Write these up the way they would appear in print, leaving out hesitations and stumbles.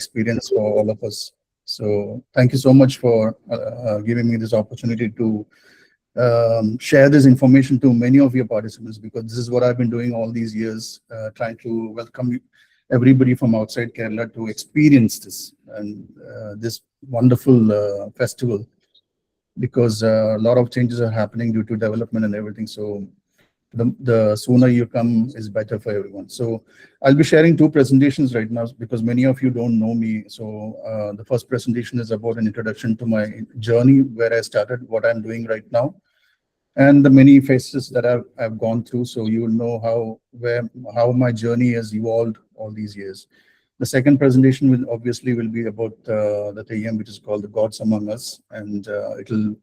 experience for all of us. So thank you so much for giving me this opportunity to share this information to many of your participants, because this is what I've been doing all these years, trying to welcome everybody from outside Kerala to experience this and this wonderful festival, because a lot of changes are happening due to development and everything. So the sooner you come is better for everyone. So I'll be sharing two presentations right now because many of you don't know me. So the first presentation is about an introduction to my journey, where I started, what I'm doing right now, and the many phases that I've gone through. So you will know how my journey has evolved all these years. The second presentation will be about the Theyyam, which is called the Gods Among Us, and it'll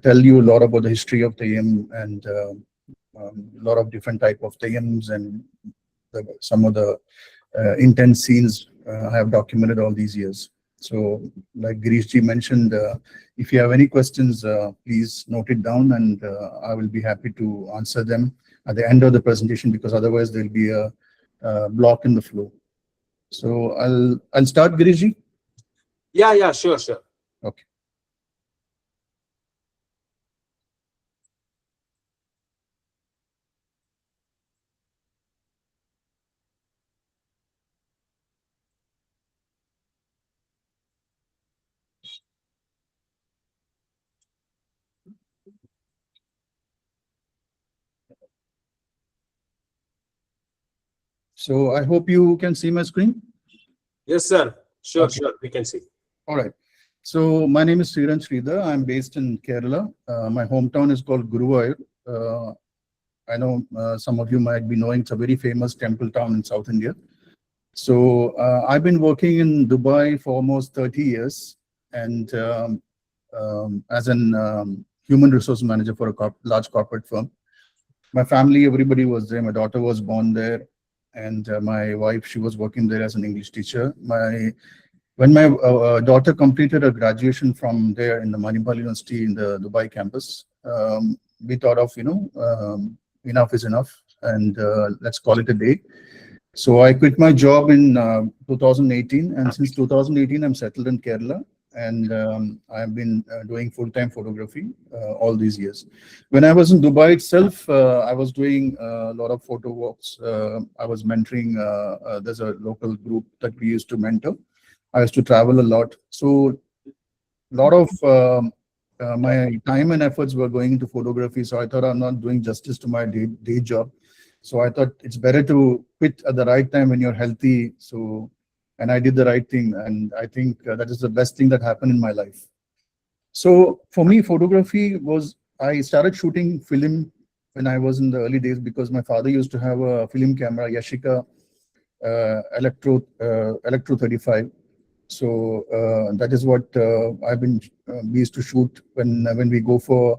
tell you a lot about the history of Theyyam and a lot of different type of Theyyams and some of the intense scenes I have documented all these years. So, like Girishji mentioned, if you have any questions, please note it down, and I will be happy to answer them at the end of the presentation, because otherwise there'll be a block in the flow. So I'll start, Girishji. Yeah, sure. Okay. So I hope you can see my screen. Yes, sir. Sure, Okay. we can see. All right. So my name is Sreeranj Sreedhar. I'm based in Kerala. My hometown is called Guruvayur. I know some of you might be knowing it's a very famous temple town in South India. So I've been working in Dubai for almost 30 years, and as an human resource manager for a large corporate firm. My family, everybody was there. My daughter was born there, and my wife, she was working there as an English teacher. When my daughter completed her graduation from there in the Manipal University in the Dubai campus, we thought of, enough is enough, and let's call it a day. So I quit my job in 2018, and since 2018, I'm settled in Kerala, and I've been doing full-time photography all these years. When I was in Dubai itself, I was doing a lot of photo walks. I was mentoring. There's a local group that we used to mentor. I used to travel a lot. So a lot of my time and efforts were going into photography. So I thought I'm not doing justice to my day job. So I thought it's better to quit at the right time when you're healthy. So, and I did the right thing. And I think that is the best thing that happened in my life. So for me, photography was, I started shooting film when I was in the early days, because my father used to have a film camera, Yashica Electro 35. So that is what we used to shoot when we go for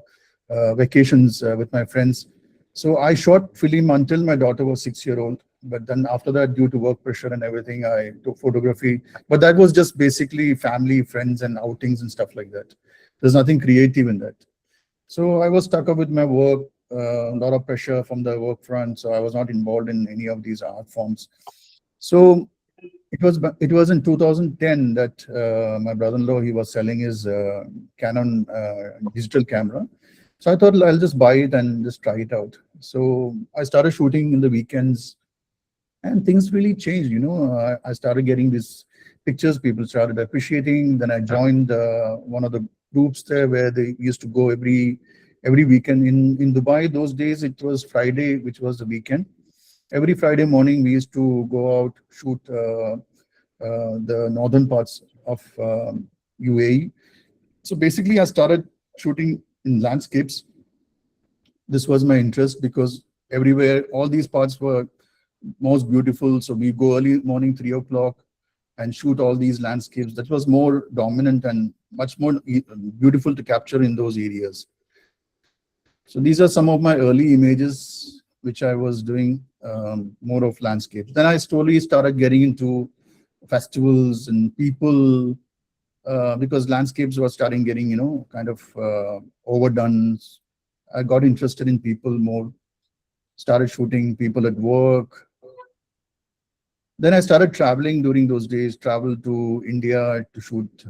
vacations with my friends. So I shot film until my daughter was 6 years old. But then after that, due to work pressure and everything, I took photography. But that was just basically family, friends, and outings and stuff like that. There's nothing creative in that. So I was stuck up with my work, a lot of pressure from the work front. So I was not involved in any of these art forms. So it was in 2010 that my brother-in-law, he was selling his Canon digital camera. So I thought I'll just buy it and just try it out. So I started shooting in the weekends, and things really changed. I started getting these pictures, people started appreciating. Then I joined one of the groups there where they used to go every weekend. In Dubai those days, it was Friday, which was the weekend. Every Friday morning, we used to go out, shoot the northern parts of UAE. So basically, I started shooting in landscapes. This was my interest because everywhere, all these parts were most beautiful. So we go early morning, 3 o'clock, and shoot all these landscapes. That was more dominant and much more beautiful to capture in those areas. So these are some of my early images, which I was doing more of landscapes. Then I slowly started getting into festivals and people, because landscapes were starting getting, kind of overdone. I got interested in people more, started shooting people at work. Then I started traveling during those days, traveled to India to shoot.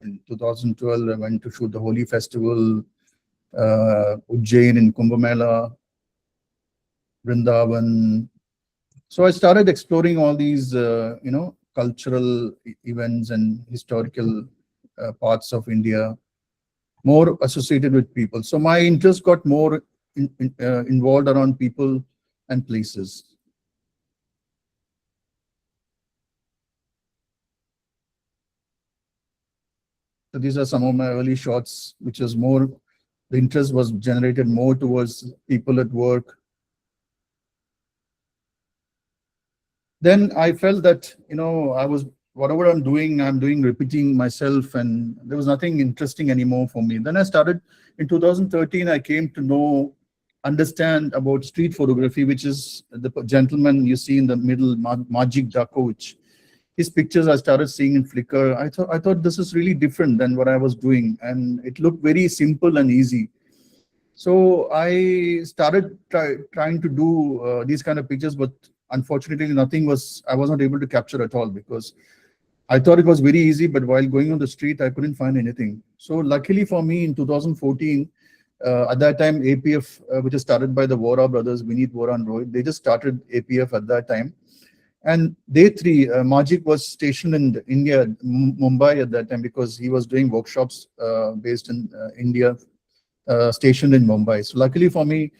In 2012, I went to shoot the Holi festival, Ujjain in Kumbh Mela, Vrindavan. So I started exploring all these, cultural events and historical parts of India, more associated with people. So my interest got more involved around people and places. So these are some of my early shots, which was more, the interest was generated more towards people at work. Then I felt that, whatever I'm doing, repeating myself, and there was nothing interesting anymore for me. Then I started, in 2013, I came to understand about street photography, which is the gentleman you see in the middle, Majik Dako, which his pictures I started seeing in Flickr. I thought this is really different than what I was doing, and it looked very simple and easy. So I started trying to do these kind of pictures, but unfortunately, I was not able to capture at all, because I thought it was very easy, but while going on the street, I couldn't find anything. So luckily for me, in 2014, at that time, APF, which is started by the Vora brothers, Vineet Vora and Rohit, they just started APF at that time. And day three, Majik was stationed in India, Mumbai at that time, because he was doing workshops based in India, stationed in Mumbai. So luckily for me,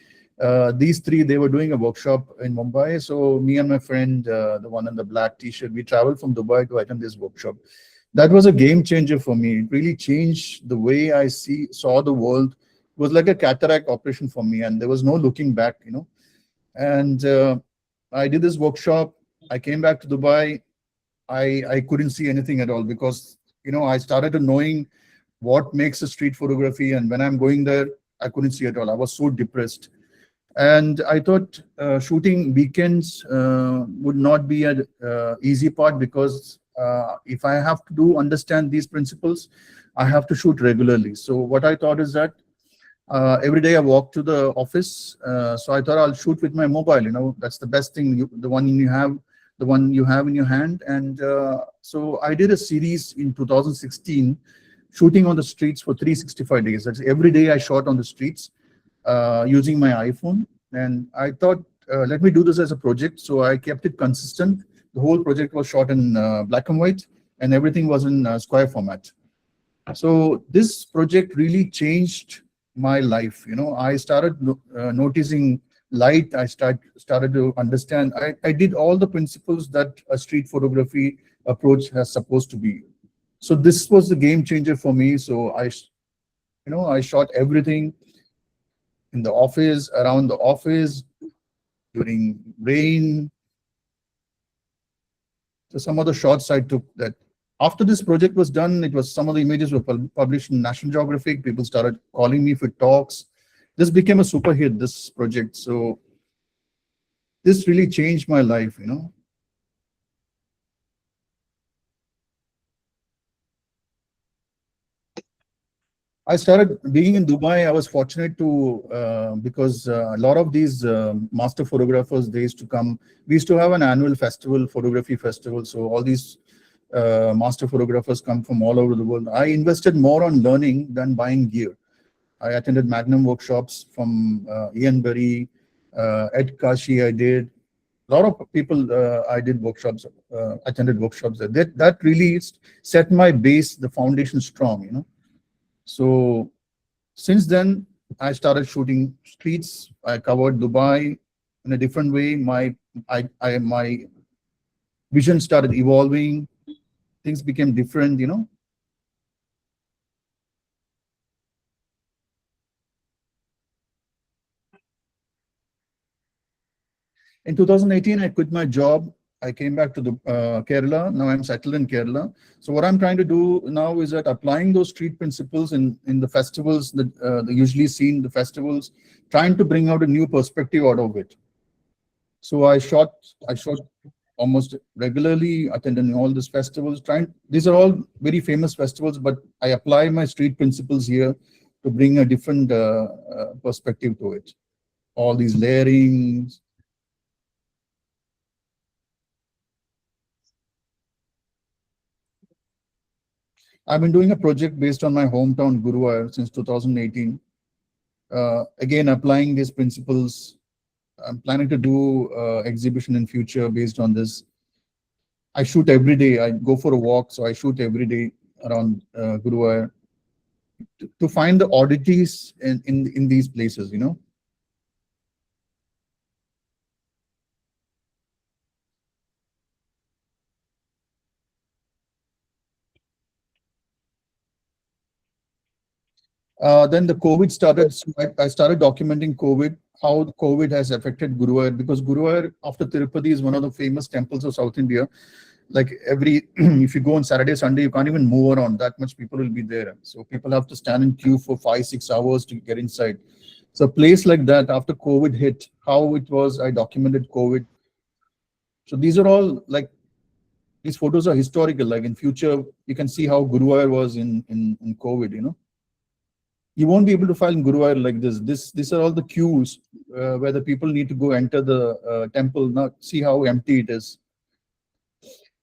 these three, they were doing a workshop in Mumbai. So me and my friend, the one in the black t-shirt, we traveled from Dubai to attend this workshop. That was a game changer for me. It really changed the way I saw the world. It was like a cataract operation for me, and there was no looking back. And I did this workshop. I came back to Dubai. I couldn't see anything at all, because I started to knowing what makes a street photography, and when I'm going there, I couldn't see at all. I was so depressed, and I thought shooting weekends would not be an easy part, because if I have to understand these principles, I have to shoot regularly. So what I thought is that every day I walk to the office, so I thought I'll shoot with my mobile. That's the best thing, the one you have in your hand. And so I did a series in 2016, shooting on the streets for 365 days. That's every day I shot on the streets using my iPhone. And I thought, let me do this as a project. So I kept it consistent. The whole project was shot in black and white, and everything was in square format. So this project really changed my life. I started noticing light. I started to understand. I did all the principles that a street photography approach has supposed to be. So this was the game changer for me. So I shot everything in the office, around the office, during rain. So some of the shots I took that. After this project was done, some of the images were published in National Geographic. People started calling me for talks. This became a super hit, this project. So this really changed my life. I started being in Dubai. I was fortunate to, because a lot of these master photographers, they used to come. We used to have an annual festival, photography festival. So all these master photographers come from all over the world. I invested more on learning than buying gear. I attended Magnum workshops from Ian Berry, Ed Kashi. I did. A lot of people I did workshops, attended workshops there. That really set my base, the foundation strong. So since then, I started shooting streets. I covered Dubai in a different way. My vision started evolving. Things became different. In 2018, I quit my job. I came back to the Kerala. Now I'm settled in Kerala. So what I'm trying to do now is that applying those street principles in the festivals that they usually see in the festivals, trying to bring out a new perspective out of it. So I shot almost regularly, attending all these festivals. These are all very famous festivals, but I apply my street principles here to bring a different perspective to it. All these layerings. I've been doing a project based on my hometown, Guruvayur, since 2018. Again, applying these principles. I'm planning to do exhibition in future based on this. I shoot every day. I go for a walk, so I shoot every day around Guruvayur to find the oddities in these places, you know. Then the COVID started. So I started documenting COVID, how the COVID has affected Guruvayur, because Guruvayur after Tirupati is one of the famous temples of South India. Like every, if you go on Saturday, Sunday, you can't even move around. That much people will be there. So people have to stand in queue for 5-6 hours to get inside. So a place like that after COVID hit, how it was, I documented COVID. So these are all like, these photos are historical. Like in future, you can see how Guruvayur was in COVID, you know. You won't be able to find Guruvayur like this. These are all the queues where the people need to go enter the temple, not see how empty it is.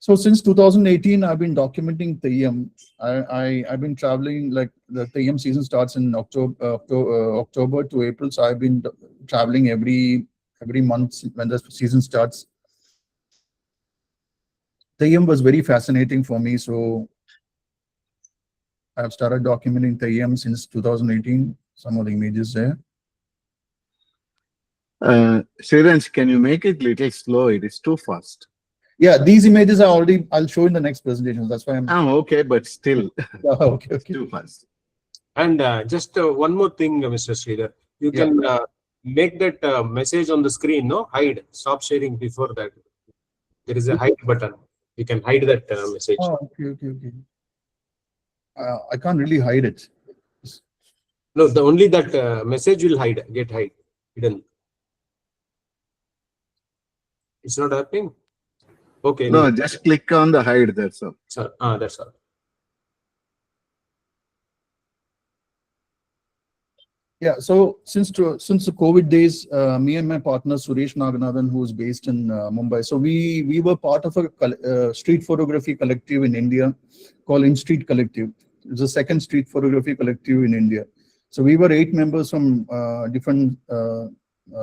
So since 2018, I've been documenting Theyyam. I've been traveling, like the Theyyam season starts in October to April. So I've been traveling every month when the season starts. Theyyam was very fascinating for me. So I've started documenting Theyyam since 2018. Some of the images there. Sreeranj, can you make it little slow? It is too fast. Yeah, these images are already, I'll show in the next presentation. That's why I'm. Oh, okay, but still. Okay. Too fast. And just one more thing, Mr. Sreedhar, you can make that message on the screen, no? Hide, stop sharing before that. There is a hide button. You can hide that message. Oh, okay. I can't really hide it. No, only that message will get hidden. It's not happening? Okay. No, just click on the hide, that's all. That's all. Yeah, so since the COVID days, me and my partner Suresh Naganathan, who is based in Mumbai, so we were part of a street photography collective in India called In Street Collective. It's the second street photography collective in India. So we were 8 members from different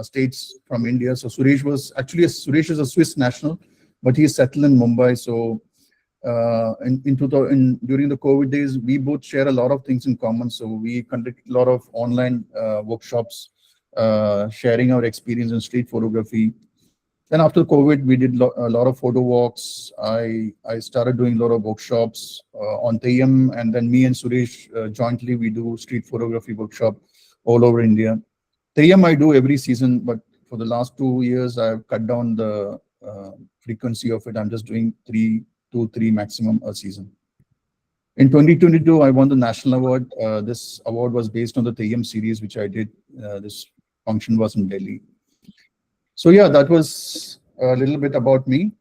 states from India. So Suresh is a Swiss national, but he's settled in Mumbai. So during the COVID days, we both share a lot of things in common. So we conduct a lot of online workshops, sharing our experience in street photography. Then after COVID, we did a lot of photo walks. I started doing a lot of workshops on Theyyam, and then me and Suresh jointly we do street photography workshop all over India. Theyyam I do every season, but for the last 2 years, I've cut down the frequency of it. I'm just doing 2 to 3 maximum a season. In 2022, I won the national award. This award was based on the Theyyam series, which I did. This function was in Delhi. So yeah, that was a little bit about me.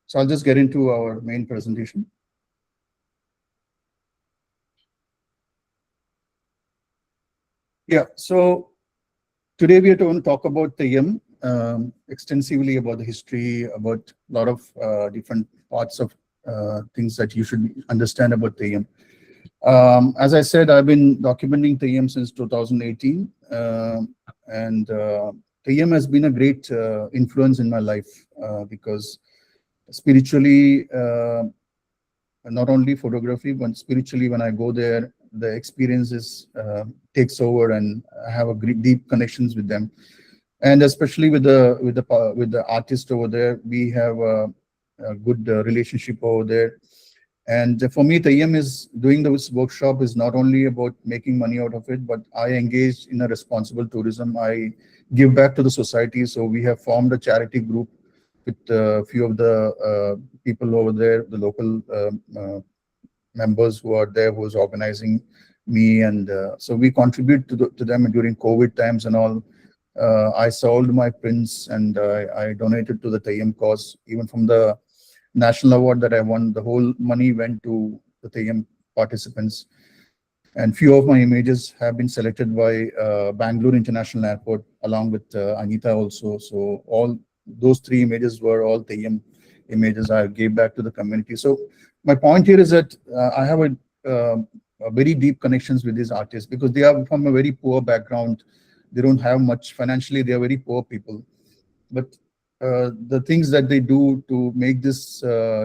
So I'll just get into our main presentation. Yeah, so today we are going to talk about Theyyam, extensively about the history, about a lot of different parts of things that you should understand about Theyyam. As I said, I've been documenting Theyyam since 2018, and Theyyam has been a great influence in my life because spiritually, not only photography, but spiritually, when I go there, the experiences takes over, and I have a great, deep connections with them, and especially with the artist over there, we have a good relationship over there. And for me, Theyyam is doing this workshop is not only about making money out of it, but I engage in a responsible tourism. I give back to the society. So we have formed a charity group with a few of the people over there, the local members who are there, who is organizing me. And so we contribute to them during COVID times and all. I sold my prints and I donated to the Theyyam cause, even from the national award that I won, the whole money went to the Theyyam participants. And few of my images have been selected by Bangalore International Airport, along with Anita also. So all those 3 images were all Theyyam images I gave back to the community. So my point here is that I have a very deep connections with these artists because they are from a very poor background. They don't have much financially. They are very poor people. But the things that they do to make this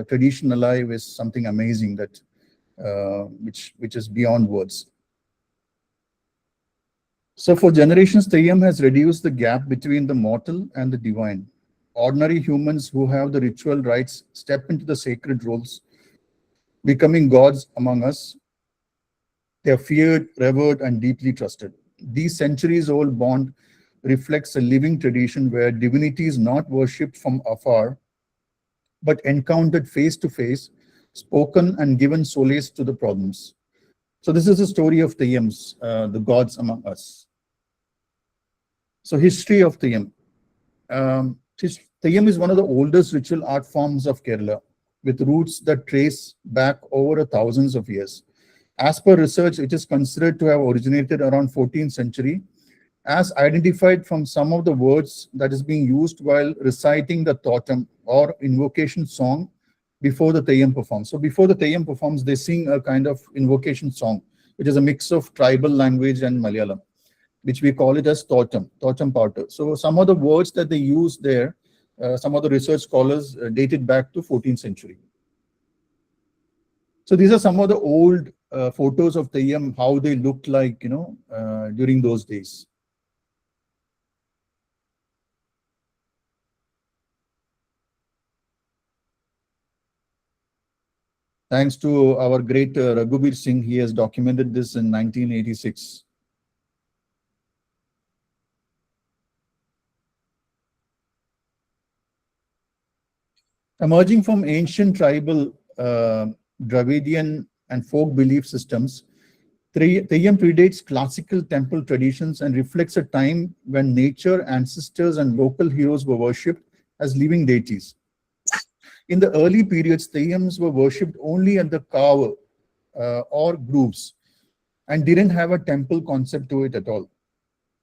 tradition alive is something amazing that which is beyond words. So for generations, Theyyam has reduced the gap between the mortal and the divine. Ordinary humans who have the ritual rites step into the sacred roles, becoming gods among us. They are feared, revered, and deeply trusted. These centuries-old bond reflects a living tradition where divinity is not worshipped from afar, but encountered face to face, spoken and given solace to the problems. So this is the story of Theyyams, the gods among us. So history of Theyyam. Theyyam is one of the oldest ritual art forms of Kerala, with roots that trace back over thousands of years. As per research, it is considered to have originated around 14th century, as identified from some of the words that is being used while reciting the Thoyyam or invocation song before the Theyyam performs. So before the Theyyam performs, they sing a kind of invocation song, which is a mix of tribal language and Malayalam, which we call it as Thoyyam Powder. So some of the words that they use there, some of the research scholars dated back to 14th century. So these are some of the old photos of Theyyam, how they looked like, during those days. Thanks to our great Raghubir Singh, he has documented this in 1986. Emerging from ancient tribal, Dravidian and folk belief systems, Theyyam predates classical temple traditions and reflects a time when nature, ancestors, and local heroes were worshipped as living deities. In the early periods, Theyyams were worshipped only at the kaava or grooves and didn't have a temple concept to it at all.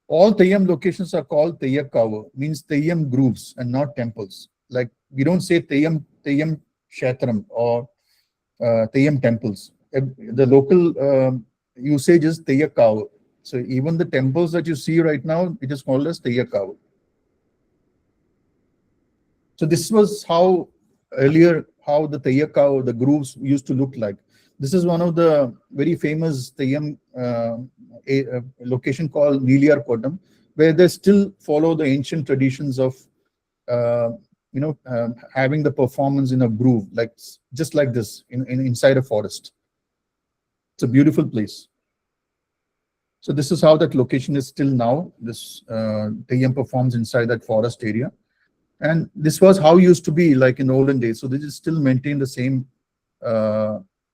All Theyyam locations are called Theyyakaava, means Theyyam grooves and not temples. Like we don't say Theyyam Kshetram or Theyyam temples. The local usage is Theyyakaava. So even the temples that you see right now, it is called as Theyyakaava. So this was how earlier, how the Theyyakaava, the grooves used to look like. This is one of the very famous Theyyam location called Niliyar Kotam, where they still follow the ancient traditions of having the performance in a groove, like just like this inside a forest. It's a beautiful place. So this is how that location is still now. This Theyyam performs inside that forest area. And this was how it used to be like in olden days. So this is still maintain the same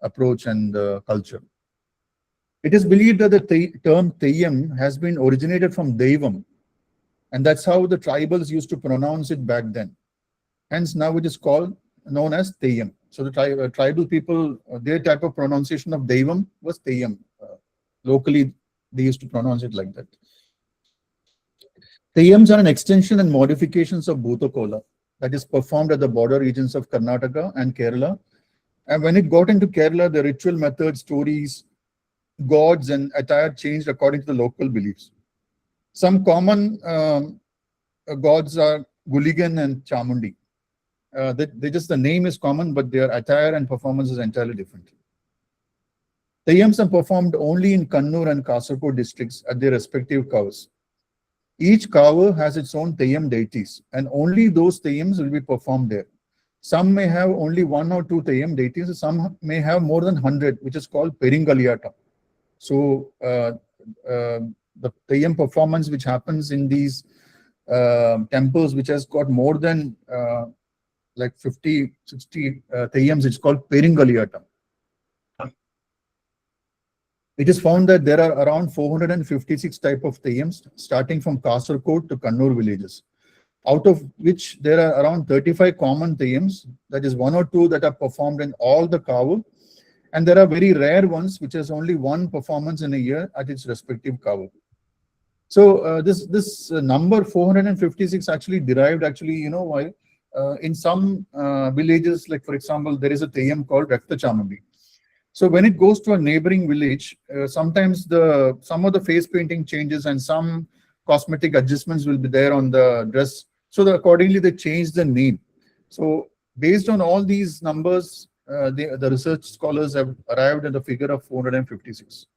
approach and culture. It is believed that the term Theyyam has been originated from Theyyam, and that's how the tribals used to pronounce it back then. Hence now it is known as Theyyam. So the tribal people, their type of pronunciation of Theyyam was Theyyam. Locally, they used to pronounce it like that. Theyyams are an extension and modifications of Bhutakola that is performed at the border regions of Karnataka and Kerala. And when it got into Kerala, the ritual methods, stories, gods, and attire changed according to the local beliefs. Some common gods are Guligan and Chamundi. The name is common, but their attire and performance is entirely different. Theyyams are performed only in Kannur and Kasaragod districts at their respective kaavas. Each kaava has its own Theyyam deities, and only those Theyyams will be performed there. Some may have only 1 or 2 Theyyam deities, some may have more than 100, which is called Peringaliyattam. So the Theyyam performance which happens in these temples, which has got more than like 50, 60 Theyyams, it's called Peringaliyattam. It is found that there are around 456 type of Theyyams, starting from Kasaragod to Kannur villages. out of which there are around 35 common Theyyams, that is 1 or 2 that are performed in all the Kavu, and there are very rare ones which has only one performance in a year at its respective Kavu. So this number 456 actually derived why in some villages, like for example, there is a Theyyam called Rakta Chamandi. So when it goes to a neighboring village, sometimes some of the face painting changes and some cosmetic adjustments will be there on the dress. So accordingly, they change the name. So based on all these numbers, the research scholars have arrived at the figure of 456.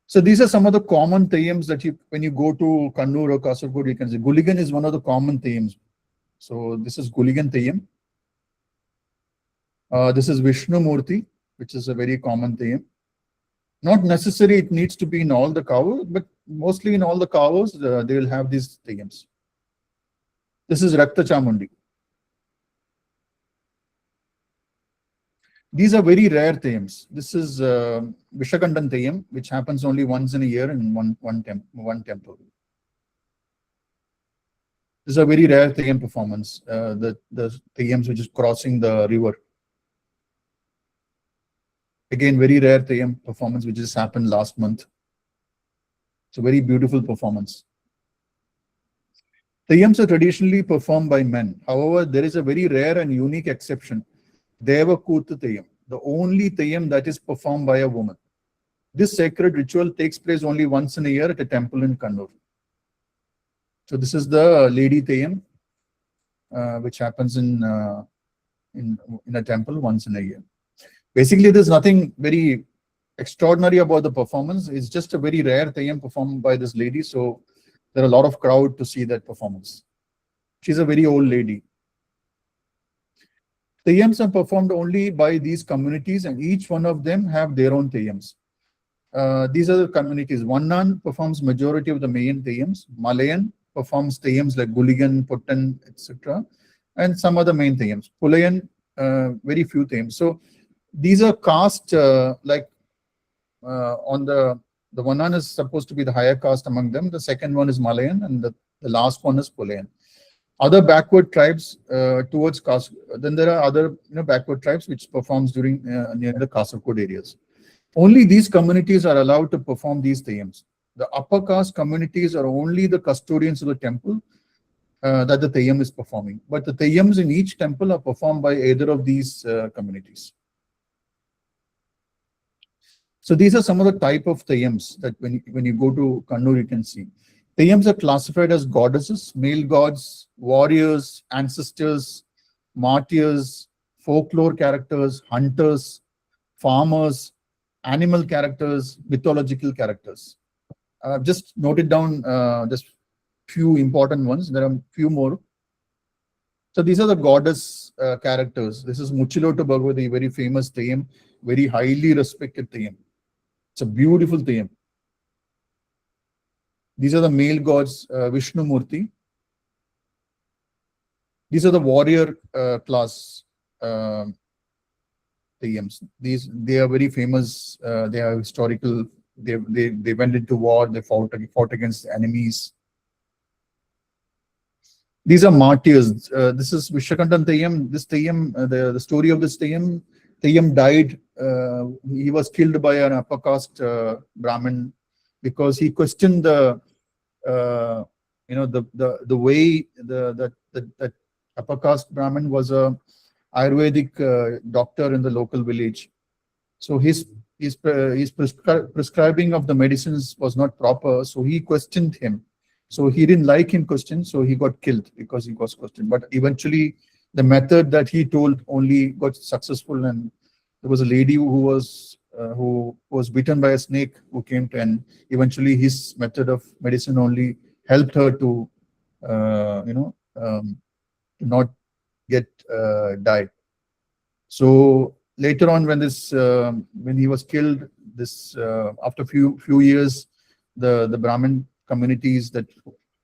So these are some of the common Theyyams that when you go to Kannur or Kasaragod, you can see. Guligan is one of the common Theyyams. So this is Guligan Theyyam. This is Vishnu Murti, which is a very common Theyyam. Not necessarily it needs to be in all the Kavus, but mostly in all the Kavus, they will have these Theyyams. This is Rakta Chamundi. These are very rare Theyyams. This is Vishakandan Theyyam, which happens only once in a year in one temple. This is a very rare Theyyam performance, the Theyyams which is crossing the river. Again, very rare Theyyam performance which just happened last month. It's a very beautiful performance. Theyyams are traditionally performed by men. However, there is a very rare and unique exception. Deva Kootu Theyyam, the only Theyyam that is performed by a woman. This sacred ritual takes place only once in a year at a temple in Kannur. So this is the lady Theyyam, which happens in a temple once in a year. Basically, there's nothing very extraordinary about the performance. It's just a very rare Theyyam performed by this lady. So there are a lot of crowd to see that performance. She's a very old lady. Theyyams are performed only by these communities, and each one of them have their own Theyyams. These are the communities. Vannan performs majority of the main Theyyams. Malayan performs Theyyams like Guligan, Puttan, etc. And some other main Theyyams. Pulayan, very few Theyyams. So these are caste on the Vannan is supposed to be the higher caste among them. The second one is Malayan, and the last one is Pulayan. Other backward tribes towards caste. Then there are other backward tribes which performs during near the Kasaragod areas. Only these communities are allowed to perform these Theyyams. The upper caste communities are only the custodians of the temple that the Theyyam is performing. But the Theyyams in each temple are performed by either of these communities. So these are some of the type of Theyyams that when you go to Kannur, you can see. Theyyams are classified as goddesses, male gods, warriors, ancestors, martyrs, folklore characters, hunters, farmers, animal characters, mythological characters. Just noted down just few important ones. There are few more. So these are the goddess characters. This is Muchilotu Bhagavati, very famous Theyyam, very highly respected Theyyam. It's a beautiful Theyyam. These are the male gods, Vishnu Murti. These are the warrior class Theyyams. They are very famous. They are historical. They went into war. They fought against enemies. These are martyrs. This is Vishakandan Theyyam. This Theyyam, the story of this Theyyam died. He was killed by an upper caste Brahmin because he questioned the way that upper caste Brahmin was a Ayurvedic doctor in the local village. So his prescribing of the medicines was not proper. So he questioned him. So he didn't like him questioned. So he got killed because he was questioned. But eventually, the method that he told only got successful, and there was a lady who was bitten by a snake who came to, and eventually his method of medicine only helped her to not get die. So later on, when he was killed, after few years, the Brahmin communities that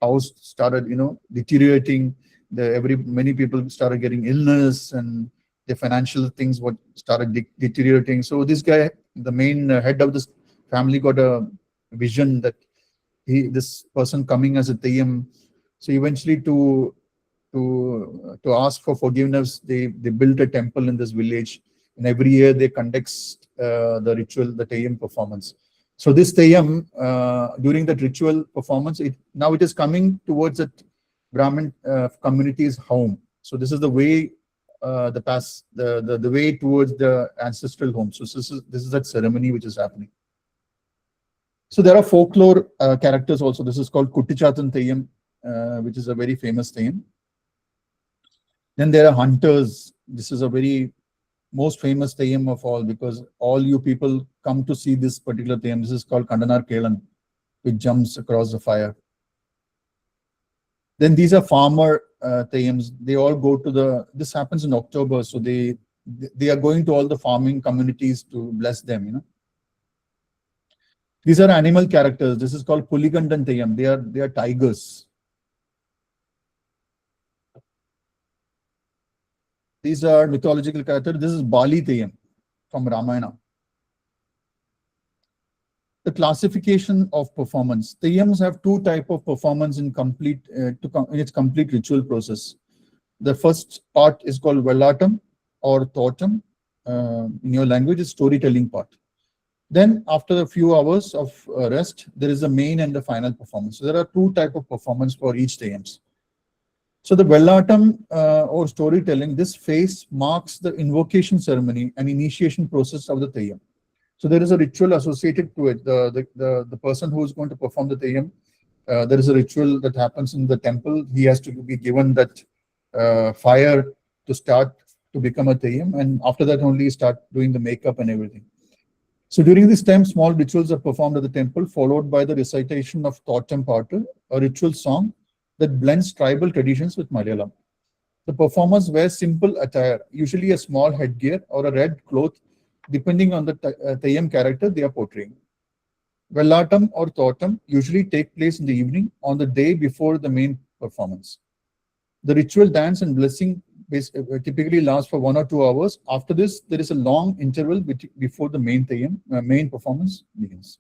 house started deteriorating. Many people started getting illness, and the financial things started deteriorating. So this guy, the main head of this family, got a vision that this person coming as a Theyyam So eventually to ask for forgiveness, they built a temple in this village, and every year they conduct the ritual, the Theyyam performance. So this Theyyam, during that ritual performance, now it is coming towards that Brahmin community's home. So this is the way, the way towards the ancestral home. So this is that ceremony which is happening. So there are folklore characters also. This is called Kuttichatan Theyyam, which is a very famous Theyyam. Then there are hunters. This is a very most famous Theyyam of all, because all you people come to see this particular Theyyam. This is called Kandanar Kelan, which jumps across the fire. Then these are farmer Theyyams. They all go to this happens in October, so they are going to all the farming communities to bless them, you know. These are animal characters. This is called Puligandan Theyyam. They are tigers. These are mythological characters. This is Bali Theyyam from Ramayana. The classification of performance. Theyyams have two types of performance in its complete ritual process. The first part is called Vellatam or Thotam. In your language, is storytelling part. Then after a few hours of rest, there is the main and the final performance. So there are two types of performance for each Theyyams. So the Vellatam or storytelling, this phase marks the invocation ceremony and initiation process of the Theyyam. So there is a ritual associated to it. The person who is going to perform the Theyyam, there is a ritual that happens in the temple. He has to be given that fire to start to become a Theyyam, and after that only start doing the makeup and everything. So during this time, small rituals are performed at the temple, followed by the recitation of Thotam Patu, a ritual song that blends tribal traditions with Malayalam. The performers wear simple attire, usually a small headgear or a red cloth, depending on the Theyyam character they are portraying. Vellatam or Thotam usually take place in the evening on the day before the main performance. The ritual dance and blessing typically lasts for 1 or 2 hours. After this, there is a long interval before the main Theyyam, main performance begins.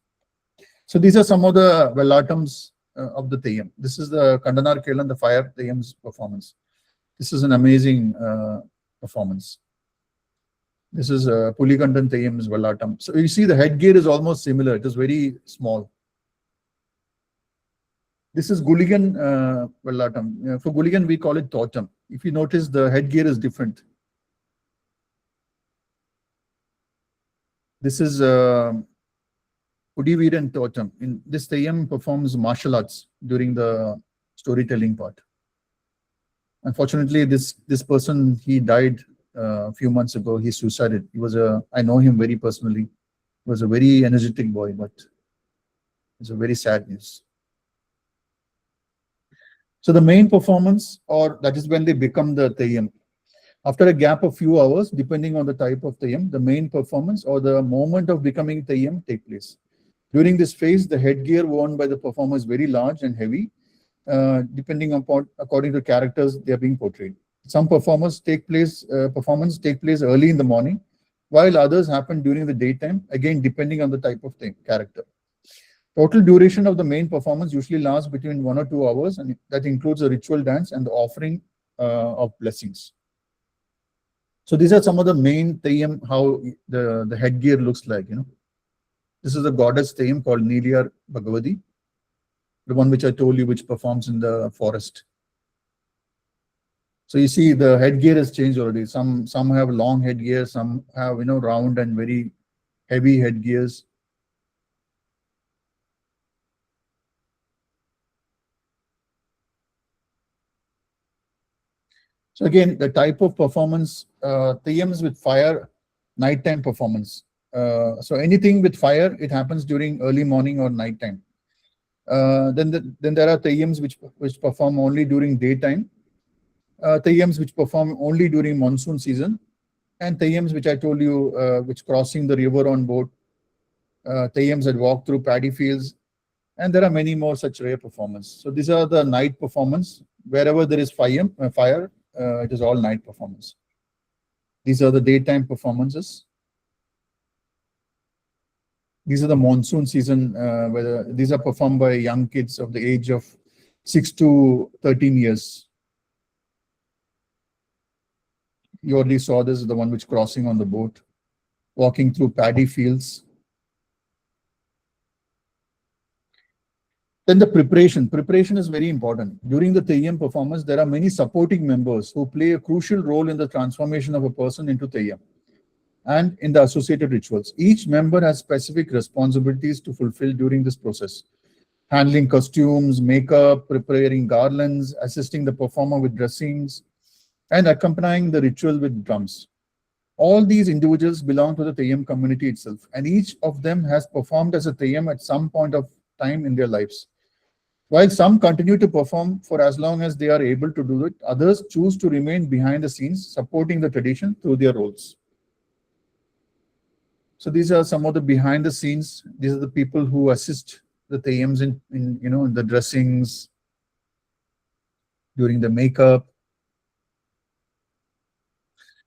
So these are some of the Vellatams of the Theyyam. This is the Kandanar Kelan, the fire Theyyam's performance. This is an amazing performance. This is Puligandan Theyyam's Vellatam. So you see the headgear is almost similar. It is very small. This is Guligan Vellatam. For Guligan, we call it Thotam. If you notice, the headgear is different. This is Udiviran Thotam. In this, Theyyam performs martial arts during the storytelling part. Unfortunately, this person, he died a few months ago. He suicided. I know him very personally. He was a very energetic boy, but it's a very sad news. So the main performance, or that is when they become the Theyyam. After a gap of few hours, depending on the type of Theyyam, the main performance or the moment of becoming Theyyam take place. During this phase, the headgear worn by the performer is very large and heavy, depending upon according to characters they are being portrayed. Some performance take place early in the morning, while others happen during the daytime, again depending on the type of character. Total duration of the main performance usually lasts between 1 or 2 hours, and that includes a ritual dance and the offering of blessings. So these are some of the main Theyyam, how the headgear looks like, you know. This is a goddess Theyyam called Niliyar Bhagavati, the one which I told you, which performs in the forest. So you see the headgear has changed already. Some have long headgear, some have, you know, round and very heavy headgears. So again, the type of performance, Theyyams with fire, nighttime performance. So anything with fire, it happens during early morning or nighttime. Then there are Theyyams which perform only during daytime. Theyyams which perform only during monsoon season, and Theyyams which I told you, which crossing the river on boat. Theyyams that walk through paddy fields, and there are many more such rare performance. So these are the night performance. Wherever there is fire, it is all night performance. These are the daytime performances. These are the monsoon season, these are performed by young kids of the age of 6 to 13 years. You already saw this, the one which crossing on the boat, walking through paddy fields. Then the preparation. Preparation is very important. During the Theyyam performance, there are many supporting members who play a crucial role in the transformation of a person into Theyyam and in the associated rituals. Each member has specific responsibilities to fulfill during this process. Handling costumes, makeup, preparing garlands, assisting the performer with dressings, and accompanying the ritual with drums. All these individuals belong to the Theyyam community itself, and each of them has performed as a Theyyam at some point of time in their lives. While some continue to perform for as long as they are able to do it, others choose to remain behind the scenes, supporting the tradition through their roles. So these are some of the behind the scenes. These are the people who assist the Theyyams in the dressings, during the makeup.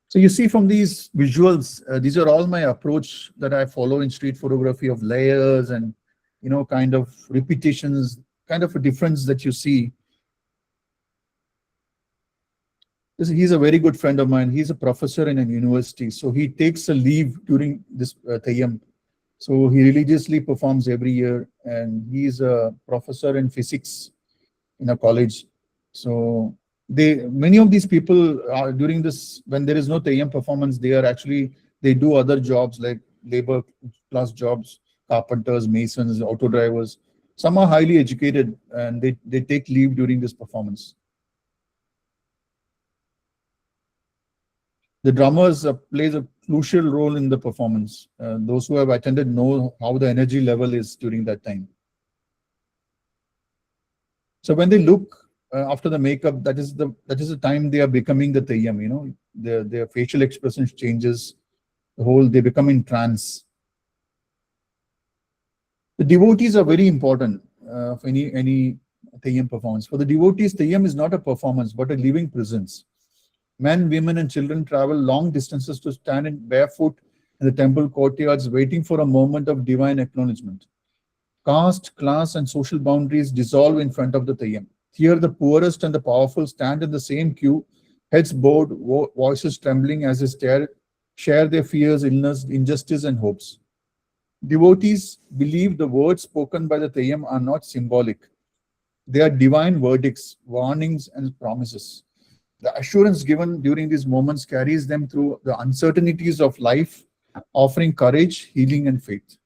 So you see from these visuals, these are all my approach that I follow in street photography of layers and kind of repetitions, kind of a difference that you see. He's a very good friend of mine. He's a professor in a university. So he takes a leave during this Theyyam. So he religiously performs every year, and he's a professor in physics in a college. So many of these people are during this, when there is no Theyyam performance, they do other jobs like labor class jobs, carpenters, masons, auto drivers. Some are highly educated and they take leave during this performance. The drummers plays a crucial role in the performance. Those who have attended know how the energy level is during that time. So when they look after the makeup, that is the time they are becoming the Theyyam. Their facial expression changes. They become in trance. The devotees are very important for any Theyyam performance. For the devotees, Theyyam is not a performance but a living presence. Men, women, and children travel long distances to stand in barefoot in the temple courtyards, waiting for a moment of divine acknowledgement. Caste, class, and social boundaries dissolve in front of the Theyyam. Here, the poorest and the powerful stand in the same queue, heads bowed, voices trembling as they share their fears, illness, injustice, and hopes. Devotees believe the words spoken by the Theyyam are not symbolic. They are divine verdicts, warnings, and promises. The assurance given during these moments carries them through the uncertainties of life, offering courage, healing, and faith.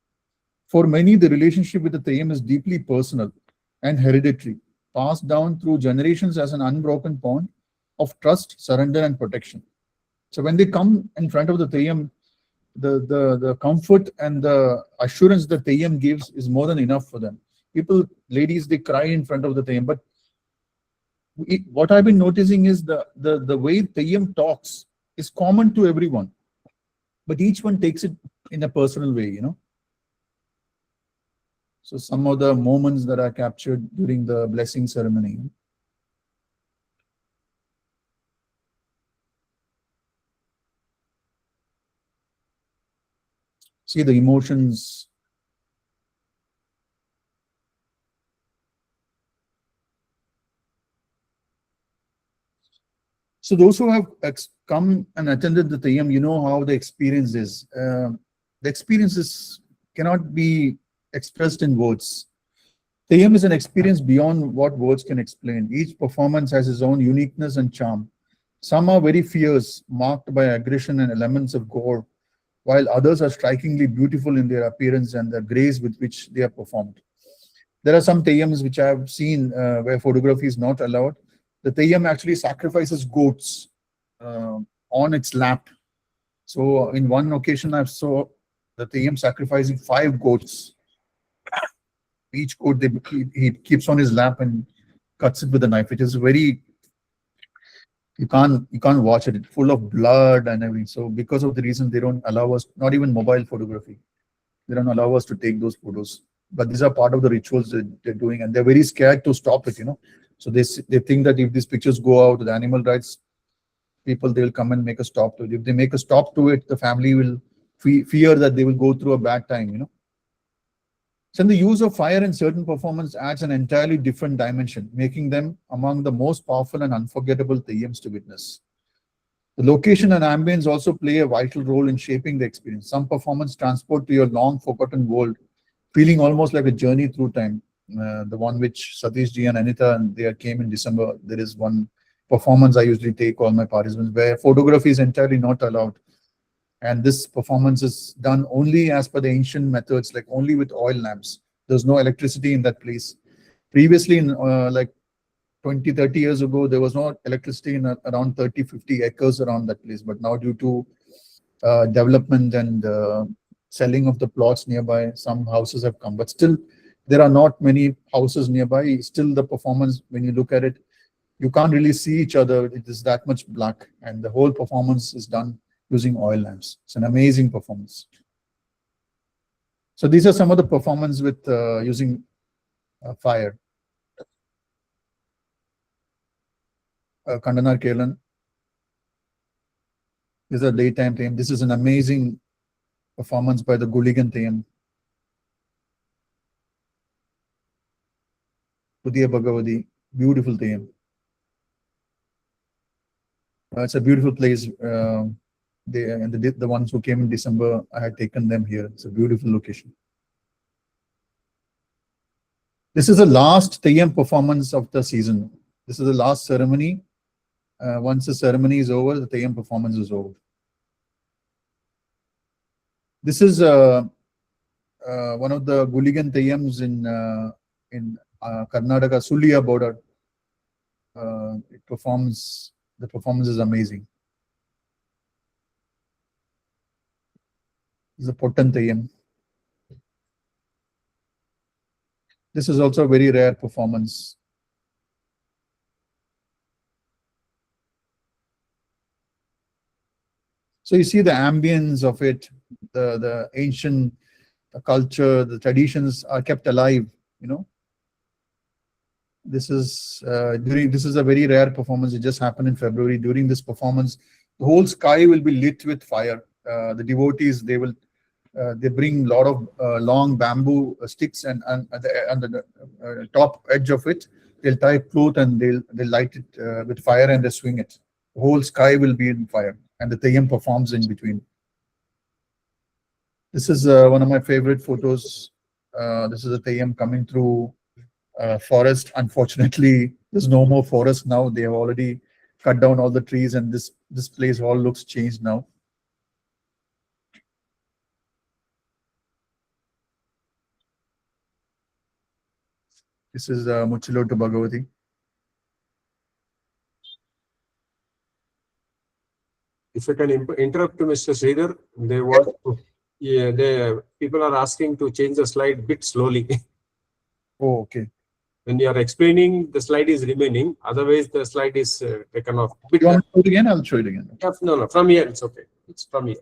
For many, the relationship with the Theyyam is deeply personal and hereditary, passed down through generations as an unbroken bond of trust, surrender, and protection. So when they come in front of the Theyyam, the comfort and the assurance that Theyyam gives is more than enough for them. Ladies, they cry in front of the Theyyam, but what I've been noticing is the way Theyyam talks is common to everyone, but each one takes it in a personal way, So some of the moments that are captured during the blessing ceremony. See the emotions. So those who have come and attended the Theyyam, you know how the experience is. The experiences cannot be expressed in words. Theyyam is an experience beyond what words can explain. Each performance has its own uniqueness and charm. Some are very fierce, marked by aggression and elements of gore, while others are strikingly beautiful in their appearance and the grace with which they are performed. There are some Theyyams which I have seen where photography is not allowed. The Theyyam actually sacrifices goats on its lap. So in one occasion, I saw the Theyyam sacrificing 5 goats. Each goat he keeps on his lap and cuts it with a knife. It is very, you can't watch it. It's full of blood and everything. So because of the reason, they don't allow us, not even mobile photography. They don't allow us to take those photos. But these are part of the rituals that they're doing, and they're very scared to stop it, So they think that if these pictures go out, the animal rights people, they'll come and make a stop to it. If they make a stop to it, the family will fear that they will go through a bad time, So the use of fire in certain performance adds an entirely different dimension, making them among the most powerful and unforgettable Theyyams to witness. The location and ambience also play a vital role in shaping the experience. Some performance transport to your long forgotten world, feeling almost like a journey through time. The one which Satish ji and Anita and they came in December. There is one performance I usually take all my participants where photography is entirely not allowed. And this performance is done only as per the ancient methods, like only with oil lamps. There's no electricity in that place. Previously, in like 20, 30 years ago, there was no electricity in around 30, 50 acres around that place. But now due to development and selling of the plots nearby, some houses have come. But still, there are not many houses nearby. Still, the performance, when you look at it, you can't really see each other. It is that much black. And the whole performance is done using oil lamps. It's an amazing performance. So these are some of the performance with using fire. Kandanar Kelan. This is a daytime Theyyam. This is an amazing performance by the Guligan Theyyam. Pudhiya Bhagavati, beautiful Theyyam. It's a beautiful place. The ones who came in December, I had taken them here. It's a beautiful location. This is the last Theyyam performance of the season. This is the last ceremony. Once the ceremony is over, the Theyyam performance is over. This is one of the Guligan Theyyams in Karnataka, Sulliya border. The performance is amazing. This is a Pottan Theyyam. This is also a very rare performance. So you see the ambience of it, the ancient culture, the traditions are kept alive, you know. This is a very rare performance. It just happened in February. During this performance, the whole sky will be lit with fire. The devotees, they bring a lot of long bamboo sticks and the top edge of it, they'll tie a cloth and they'll light it with fire and they swing it. The whole sky will be in fire and the Theyyam performs in between. This is one of my favorite photos. This is a Theyyam coming through forest. Unfortunately, there's no more forest now. They have already cut down all the trees and this place all looks changed now. This is Muchilo to Bhagavati. If I can interrupt Mr. Sreedhar, they want to, yeah, people are asking to change the slide bit slowly. Oh, okay. When you are explaining, the slide is remaining. Otherwise, the slide is taken off. You want to show it again? I'll show it again. No, from here it's okay. It's from here.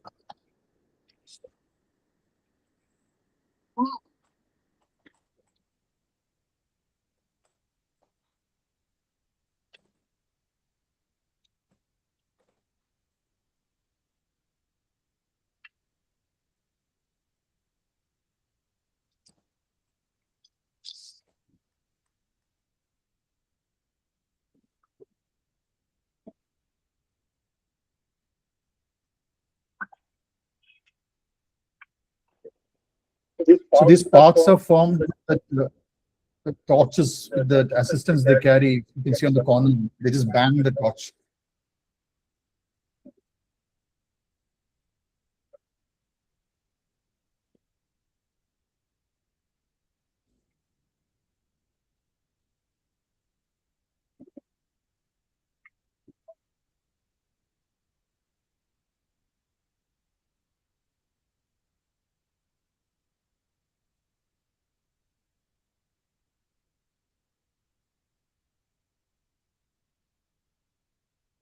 So these sparks are formed that the torches, the assistants they carry, you can see on the corner, they just bang the torch.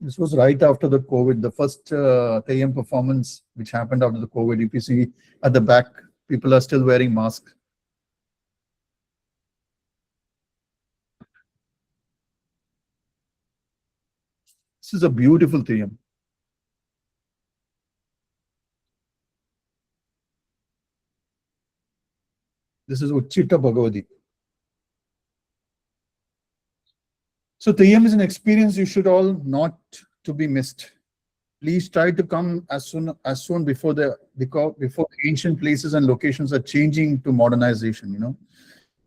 This was right after the COVID, the first Theyyam performance which happened after the COVID. If you see at the back, people are still wearing masks. This is a beautiful Theyyam. This is Uchita Bhagavati. So Theyyam is an experience you should all not to be missed. Please try to come as soon before the ancient places and locations are changing to modernization.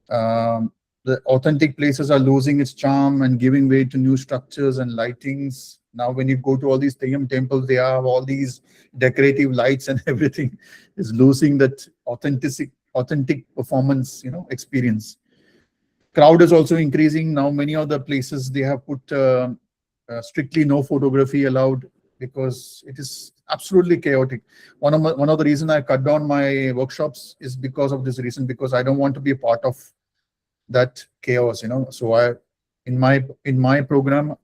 The authentic places are losing its charm and giving way to new structures and lightings. Now, when you go to all these Theyyam temples, they have all these decorative lights and everything is losing that authentic performance, experience. Crowd is also increasing. Now, many of the places they have put strictly no photography allowed because it is absolutely chaotic. One of the reasons I cut down my workshops is because of this reason, because I don't want to be a part of that chaos, So in my program,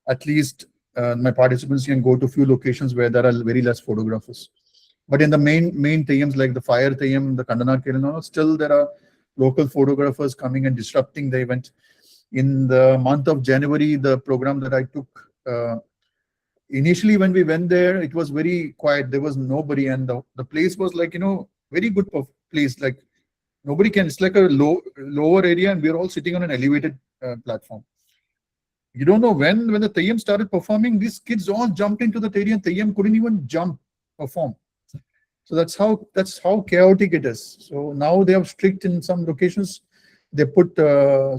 at least my participants can go to few locations where there are very less photographers. But in the main Theyyams like the Fire Theyyam, the Kandana Kiran, still there are local photographers coming and disrupting the event. In the month of January, the program that I took, initially when we went there, it was very quiet. There was nobody, and the place was like, very good place. Like nobody can. It's like a lower area, and we're all sitting on an elevated platform. You don't know when the Theyyam started performing, these kids all jumped into the Theyyam couldn't even perform. So that's how chaotic it is. So now they have strict in some locations. They put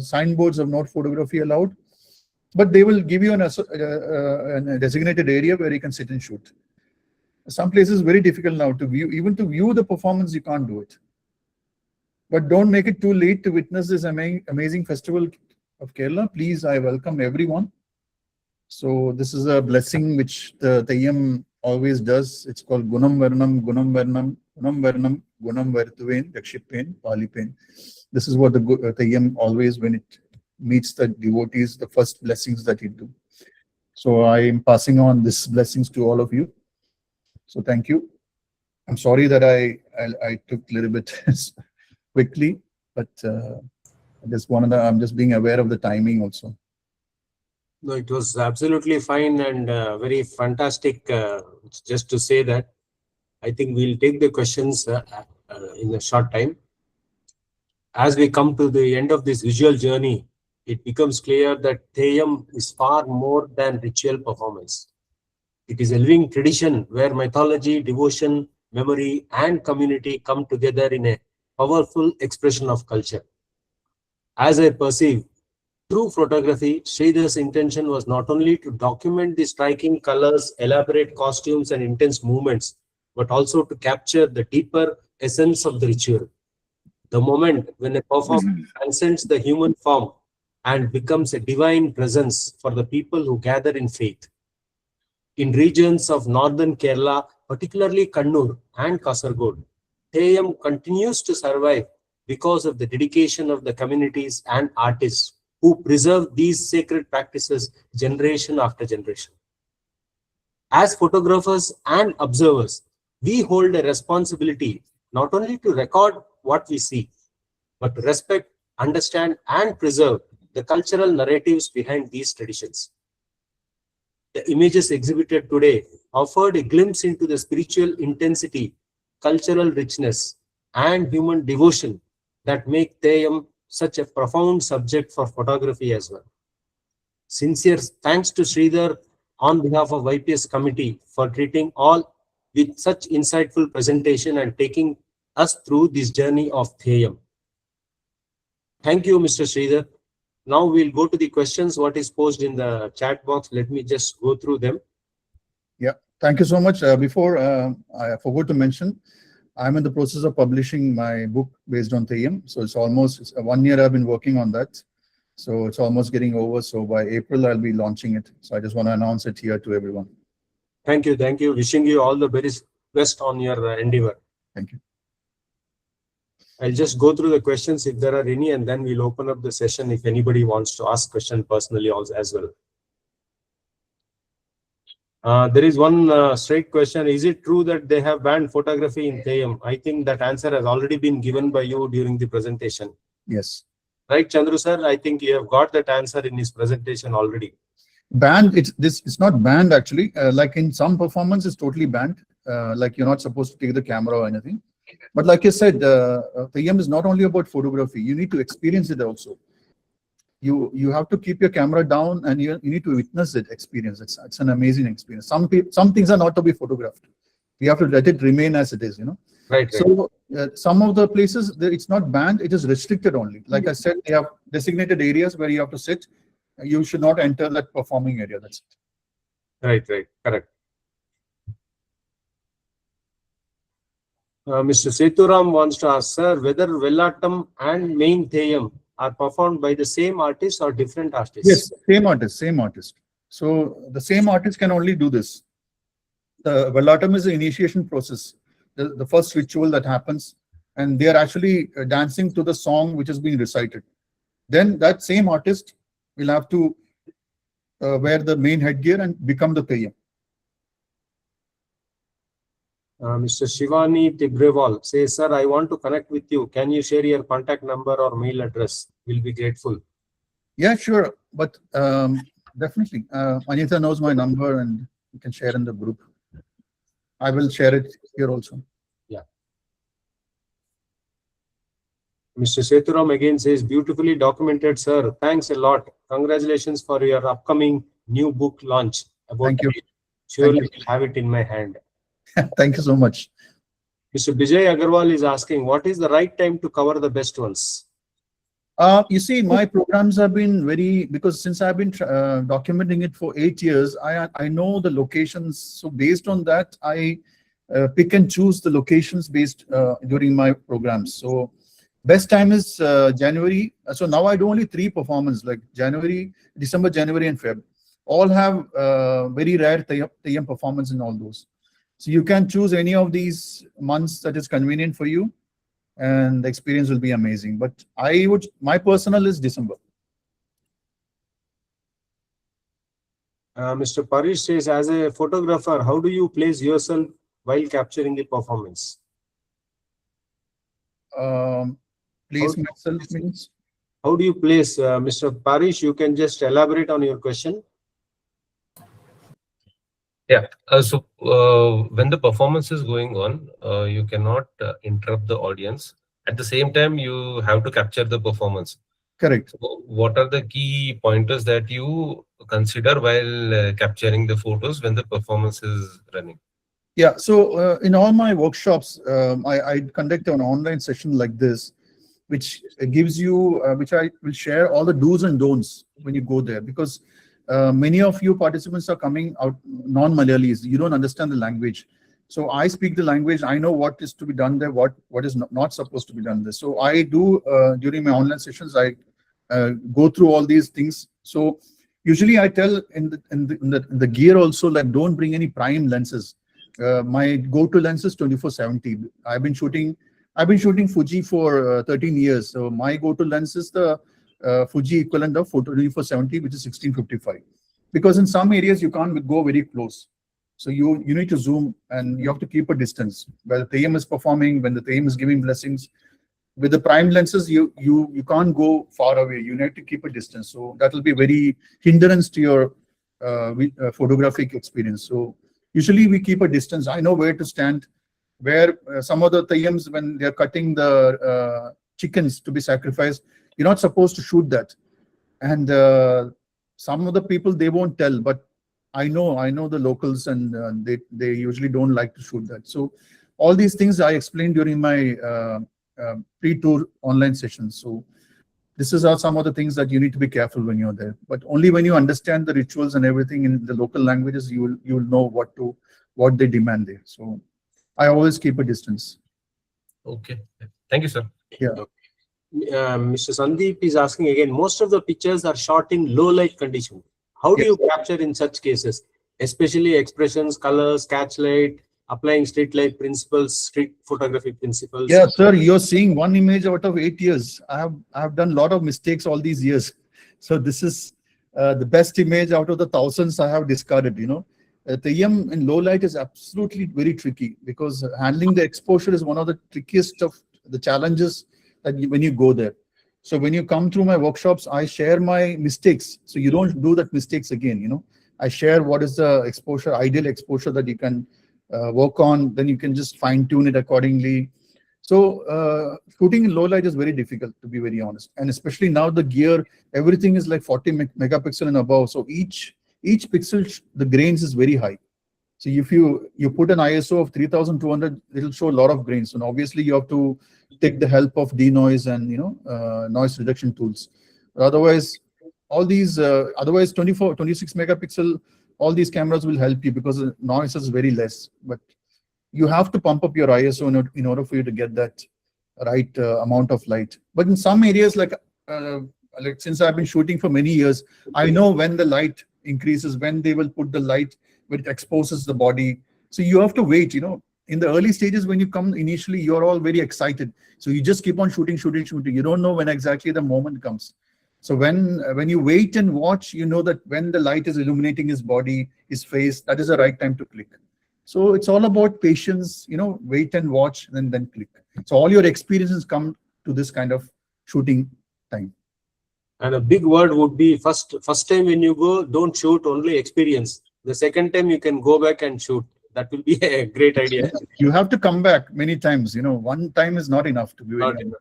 signboards of not photography allowed, but they will give you a designated area where you can sit and shoot. Some places very difficult now to view. Even to view the performance, you can't do it. But don't make it too late to witness this amazing festival of Kerala. Please, I welcome everyone. So this is a blessing which the Theyyam always does. It's called Gunam Varnam, Gunam Varnam, Gunam Varnam, Gunam Vartuven, Dakshipen, Palipen. This is what the Theyyam always, when it meets the devotees, the first blessings that it do. So I am passing on these blessings to all of you. So thank you. I'm sorry that I took a little bit quickly, but I'm just being aware of the timing also. No, it was absolutely fine and very fantastic. Just to say that, I think we'll take the questions in a short time. As we come to the end of this visual journey, it becomes clear that Theyyam is far more than ritual performance. It is a living tradition where mythology, devotion, memory, and community come together in a powerful expression of culture. As I perceive, through photography, Sreedhar's intention was not only to document the striking colors, elaborate costumes, and intense movements, but also to capture the deeper essence of the ritual. The moment when a performer transcends the human form and becomes a divine presence for the people who gather in faith. In regions of northern Kerala, particularly Kannur and Kasaragod, Theyyam continues to survive because of the dedication of the communities and artists who preserve these sacred practices generation after generation. As photographers and observers, we hold a responsibility not only to record what we see, but to respect, understand, and preserve the cultural narratives behind these traditions. The images exhibited today offered a glimpse into the spiritual intensity, cultural richness, and human devotion that make Theyyam such a profound subject for photography as well. Sincere thanks to Sreedhar on behalf of YPS committee for treating all with such insightful presentation and taking us through this journey of Theyyam. Thank you, Mr. Sreedhar. Now we'll go to the questions what is posted in the chat box. Let me just go through them. Yeah, thank you so much. Before I forgot to mention, I'm in the process of publishing my book based on Theyyam. So it's 1 year I've been working on that. So it's almost getting over. So by April, I'll be launching it. So I just want to announce it here to everyone. Thank you. Thank you. Wishing you all the very best on your endeavor. Thank you. I'll just go through the questions if there are any, and then we'll open up the session if anybody wants to ask question personally also as well. There is one straight question. Is it true that they have banned photography in Theyyam? I think that answer has already been given by you during the presentation. Yes. Right, Chandru sir? I think you have got that answer in his presentation already. Banned, it's not banned actually. Like in some performance, it's totally banned. Like you're not supposed to take the camera or anything. But like I said, Theyyam is not only about photography. You need to experience it also. You have to keep your camera down and you need to witness it, experience. It's an amazing experience. Some things are not to be photographed. We have to let it remain as it is, you know. Right. So some of the places it's not banned, it is restricted only. Like I said, they have designated areas where you have to sit. You should not enter that performing area. That's it. Right. Correct. Mr. Sethuram wants to ask, sir, whether Vellatam and main Theyyam are performed by the same artist or different artists? Yes, same artist. So the same artist can only do this. The Vellatam is the initiation process, the first ritual that happens, and they are actually dancing to the song which is being recited. Then that same artist will have to wear the main headgear and become the Theyyam. Mr. Shivani Tibrewal says, sir, I want to connect with you. Can you share your contact number or mail address? We'll be grateful. Yeah, sure. But definitely, Anita knows my number and you can share in the group. I will share it here also. Yeah. Mr. Sethuram again says, beautifully documented, sir. Thanks a lot. Congratulations for your upcoming new book launch. Thank you. Surely Thank you. will have it in my hand. Thank you so much. Mr. Vijay Agarwal is asking, what is the right time to cover the best ones? You see, my programs have been because since I've been documenting it for 8 years, I know the locations. So based on that, I pick and choose the locations based during my programs. So best time is January. So now I do only 3 performances, like December, January, and Feb. All have very rare Theyyam performance in all those. So you can choose any of these months that is convenient for you, and the experience will be amazing. But my personal is December. Mr. Parish says, as a photographer, how do you place yourself while capturing the performance? Place myself means? How do you place, Mr. Parish? You can just elaborate on your question. Yeah. When the performance is going on, you cannot interrupt the audience. At the same time, you have to capture the performance. Correct. So what are the key pointers that you consider while capturing the photos when the performance is running? Yeah. So in all my workshops, I conduct an online session like this, which gives you, which I will share all the do's and don'ts when you go there, because many of you participants are coming out non-Malayalis. You don't understand the language. So I speak the language. I know what is to be done there, what is not supposed to be done there. So I do during my online sessions, I go through all these things. So usually I tell in the gear also, like, don't bring any prime lenses. My go-to lens is 24-70. I've been shooting Fuji for 13 years. So my go-to lens is the Fuji equivalent of 24-70, which is 1655. Because in some areas you can't go very close. So you need to zoom and you have to keep a distance. Where the Theyyam is performing, when the Theyyam is giving blessings, with the prime lenses, you can't go far away. You need to keep a distance. So that will be very hindrance to your photographic experience. So usually we keep a distance. I know where to stand. Where some of the Theyyams, when they're cutting the chickens to be sacrificed, you're not supposed to shoot that. And some of the people, they won't tell, but I know the locals, and they usually don't like to shoot that. So all these things I explained during my pre-tour online sessions. So this is some of the things that you need to be careful when you're there. But only when you understand the rituals and everything in the local languages, you will know what they demand there. So I always keep a distance. Okay. Thank you, sir. Yeah. Mr. Sandeep is asking again, most of the pictures are shot in low light condition. How do you capture in such cases, especially expressions, colors, catch light, applying street light principles, street photography principles? Yeah, sir, you're seeing one image out of 8 years. I have done a lot of mistakes all these years. So this is the best image out of the thousands I have discarded, you know. Theyyam in low light is absolutely very tricky, because handling the exposure is one of the trickiest of the challenges that when you go there. So when you come through my workshops, I share my mistakes. So you don't do that mistakes again, you know. I share what is the exposure, ideal exposure that you can work on. Then you can just fine tune it accordingly. So shooting in low light is very difficult, to be very honest. And especially now the gear, everything is like 40 megapixel and above. So each pixel, the grains is very high. So if you put an ISO of 3200, it'll show a lot of grains. And obviously you have to take the help of denoise and noise reduction tools. But otherwise, all these otherwise 26 megapixel, all these cameras will help you because the noise is very less. But you have to pump up your ISO in order for you to get that right amount of light. But in some areas, like since I've been shooting for many years, I know when the light increases, when they will put the light, when it exposes the body. So you have to wait, in the early stages when you come initially, you're all very excited. So you just keep on shooting. You don't know when exactly the moment comes. So when you wait and watch, you know that when the light is illuminating his body, his face, that is the right time to click. So it's all about patience, wait and watch and then click. So all your experiences come to this kind of shooting time. And a big word would be first time when you go, don't shoot, only experience. The second time you can go back and shoot. That will be a great idea. You have to come back many times. One time is not enough to be very honest.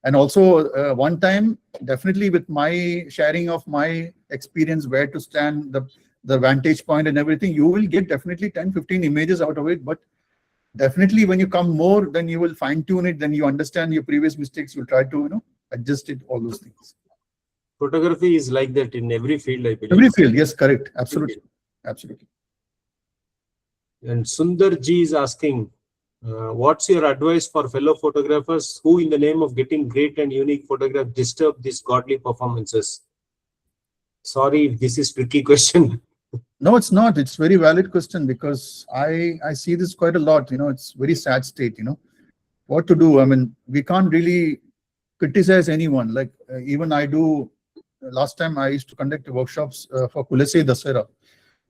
And also one time, definitely with my sharing of my experience, where to stand, the vantage point and everything, you will get definitely 10-15 images out of it. But definitely when you come more, then you will fine tune it. Then you understand your previous mistakes. You'll try to adjust it, all those things. Photography is like that in every field, I believe. Every field, yes, correct. Absolutely. Absolutely. And Sundar Ji is asking, what's your advice for fellow photographers who, in the name of getting great and unique photographs, disturb these godly performances? Sorry if this is a tricky question. No, it's not. It's very valid question because I see this quite a lot. It's very sad state. What to do? I mean, we can't really criticize anyone. Like even I do. Last time I used to conduct workshops for Kulase Dasera.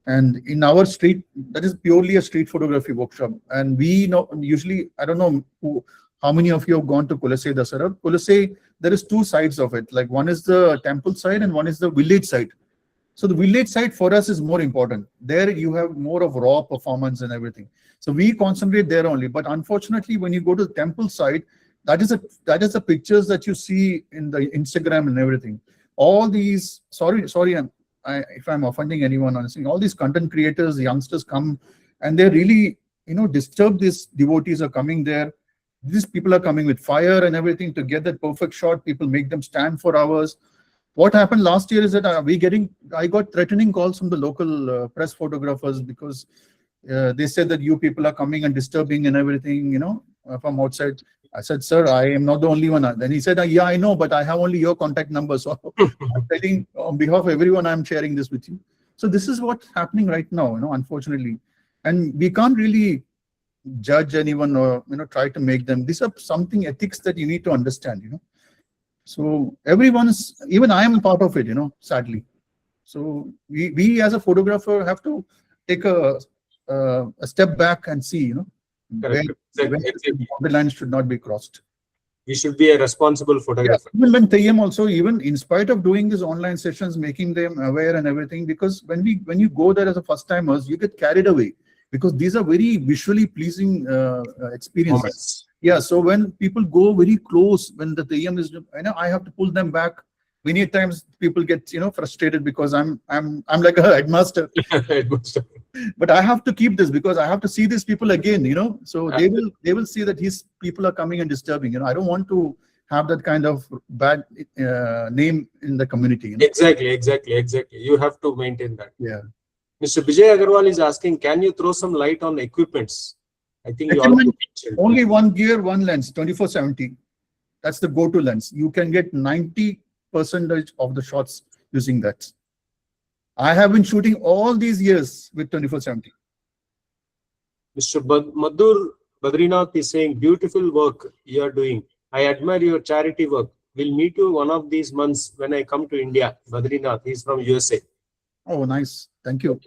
And in our street, that is purely a street photography workshop. And we know, usually, I don't know how many of you have gone to Kulase Dasara. Kulase, there is two sides of it. Like one is the temple side and one is the village side. So the village side for us is more important. There you have more of raw performance and everything. So we concentrate there only. But unfortunately, when you go to the temple side, that is the pictures that you see in the Instagram and everything. All these, sorry, if I'm offending anyone, honestly, all these content creators, youngsters come and they really, disturb. These devotees are coming there. These people are coming with fire and everything to get that perfect shot. People make them stand for hours. What happened last year is that I got threatening calls from the local press photographers because they said that you people are coming and disturbing and everything, from outside. I said, sir, I am not the only one. Then he said, yeah, I know, but I have only your contact number. So I'm telling on behalf of everyone, I'm sharing this with you. So this is what's happening right now, unfortunately. And we can't really judge anyone or, try to make them. These are something ethics that you need to understand, So even I am a part of it, sadly. So we as a photographer have to take a step back and see, where the line should not be crossed. We should be a responsible photographer. Yeah, even when Theyyam also, even in spite of doing these online sessions, making them aware and everything, because when you go there as a first timers, you get carried away because these are very visually pleasing experiences. Moments. Yeah, so when people go very close, when the Theyyam is, I have to pull them back. Many times people get frustrated because I'm like a headmaster. But I have to keep this because I have to see these people again, so they will see that these people are coming and disturbing. I don't want to have that kind of bad name in the community. Exactly. You have to maintain that. Yeah. Mr. Vijay Agarwal is asking, can you throw some light on equipments? I think you already mentioned. Only one gear, one lens, 24-70. That's the go-to lens. You can get 90% of the shots using that. I have been shooting all these years with 24-70. Mr. Madhur Badrinath is saying, beautiful work you are doing. I admire your charity work. We'll meet you one of these months when I come to India. Badrinath, he's from USA. Oh, nice. Thank you.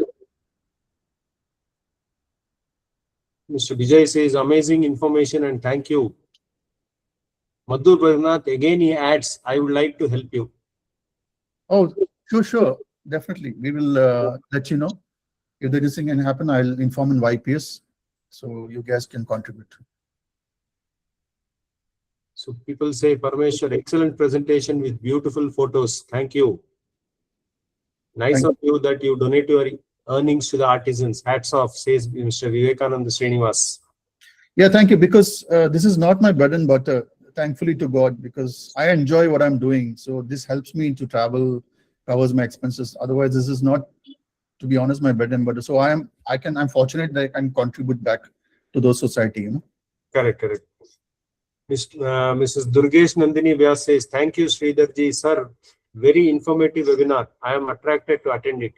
Mr. Vijay says, amazing information and thank you. Madhur Badrinath, again he adds, I would like to help you. Oh, sure. Definitely. We will let you know. If there is anything can happen, I'll inform in YPS. So you guys can contribute. So people say, Parameshwar, excellent presentation with beautiful photos. Thank you. Nice Thank of you that you donate your earnings to the artisans. Hats off, says Mr. Vivekananda Srinivas. Yeah, thank you. Because this is not my bread and butter, thankfully to God, because I enjoy what I'm doing. So this helps me to travel, covers my expenses. Otherwise, this is not, to be honest, my bread and butter. So I'm fortunate that I can contribute back to those society, you know. Correct. Mrs. Durgesh Nandini Vyas says, thank you, Sridharji, sir. Very informative webinar. I am attracted to attend it.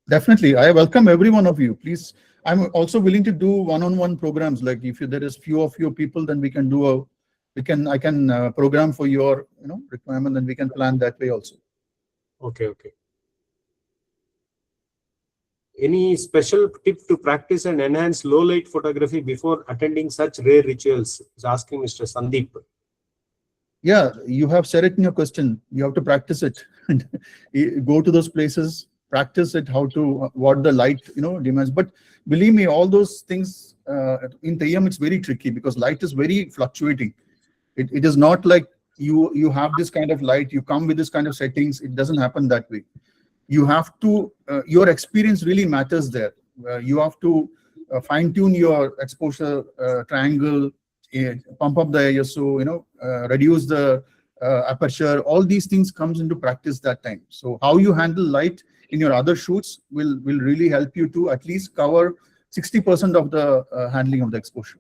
Definitely, I welcome every one of you. Please, I'm also willing to do one-on-one programs. Like if there is few of your people, then we can do I can program for your requirement, and we can plan that way also. Okay. Any special tip to practice and enhance low light photography before attending such rare rituals? Is asking Mr. Sandeep. Yeah, you have said it in your question. You have to practice it. Go to those places, practice it, what the light demands. But believe me, all those things in Theyyam, it's very tricky because light is very fluctuating. It is not like you have this kind of light, you come with this kind of settings. It doesn't happen that way. You have to your experience really matters there. You have to fine tune your exposure triangle, pump up the ISO, reduce the aperture. All these things comes into practice that time. So how you handle light in your other shoots will really help you to at least cover 60% of the handling of the exposure.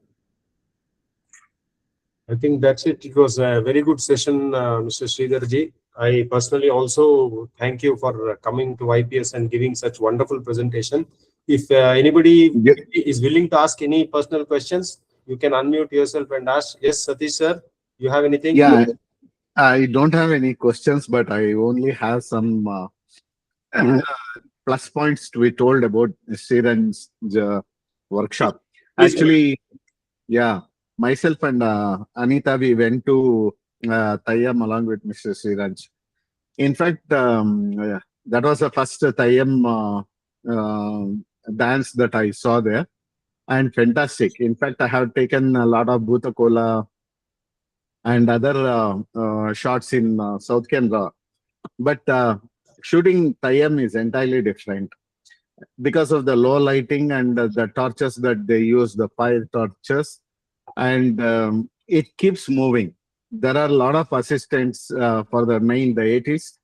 I think that's it. It was a very good session, Mr. Sridharji. I personally also thank you for coming to YPS and giving such wonderful presentation. If anybody is willing to ask any personal questions, you can unmute yourself and ask. Yes, Satish sir, you have anything? Yeah, I don't have any questions, but I only have some plus points to be told about Sreeranj's workshop. Please. Actually, yeah, myself and Anita, we went to Theyyam along with Mr. Sreeranj. In fact, that was the first Theyyam dance that I saw there, and fantastic. In fact, I have taken a lot of Bhuta Kola and other shots in South Canada, but shooting Theyyam is entirely different because of the low lighting and the torches that they use, the fire torches, and it keeps moving. There are a lot of assistants for the 80s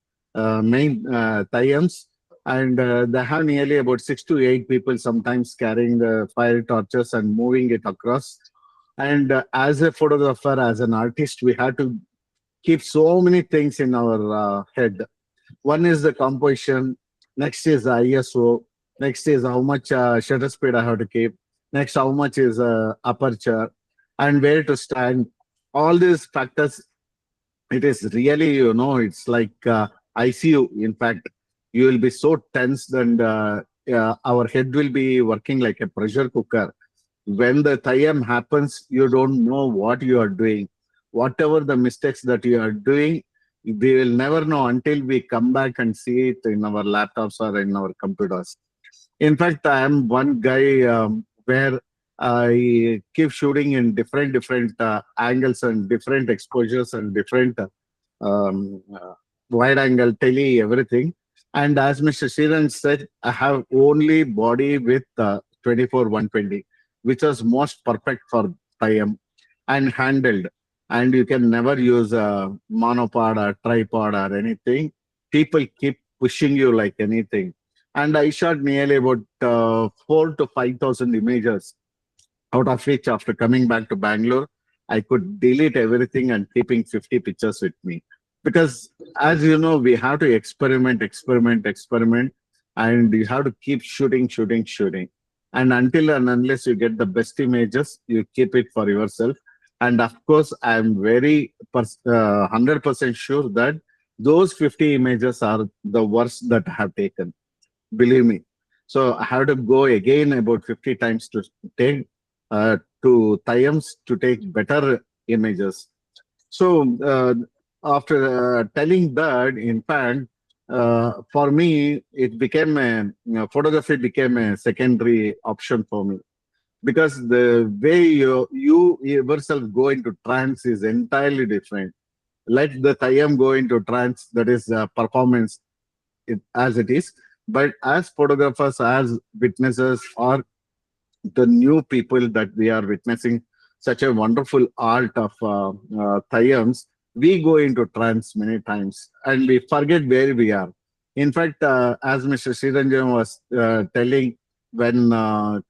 main Theyyams, and they have nearly about 6 to 8 people sometimes carrying the fire torches and moving it across. And as a photographer, as an artist, we have to keep so many things in our head. One is the composition, next is the ISO, next is how much shutter speed I have to keep, next how much is aperture, and where to stand. All these factors, it is really, it's like ICU. In fact, you will be so tense, and our head will be working like a pressure cooker. When the Theyyam happens, you don't know what you are doing. Whatever the mistakes that you are doing, we will never know until we come back and see it in our laptops or in our computers. In fact, I am one guy where I keep shooting in different angles and different exposures and different wide angle, tele, everything. And as Mr. Sreeranj said, I have only body with 24-120, which is most perfect for Theyyam and handled. And you can never use a monopod or tripod or anything. People keep pushing you like anything. And I shot nearly about 4,000 to 5,000 images, out of which after coming back to Bangalore, I could delete everything and keeping 50 pictures with me. Because as you know, we have to experiment, and you have to keep shooting. And until and unless you get the best images, you keep it for yourself. And of course, I'm very 100% sure that those 50 images are the worst that I have taken. Believe me. So I have to go again about 50 times to take to Theyyams to take better images. So after telling that, in fact, for me, it became photography became a secondary option for me. because the way you yourself go into trance is entirely different. Let the Theyyam go into trance, that is performance as it is. But as photographers, as witnesses, or the new people that we are witnessing such a wonderful art of Theyyams, we go into trance many times and we forget where we are. In fact, as Mr. Sreeranj was telling, when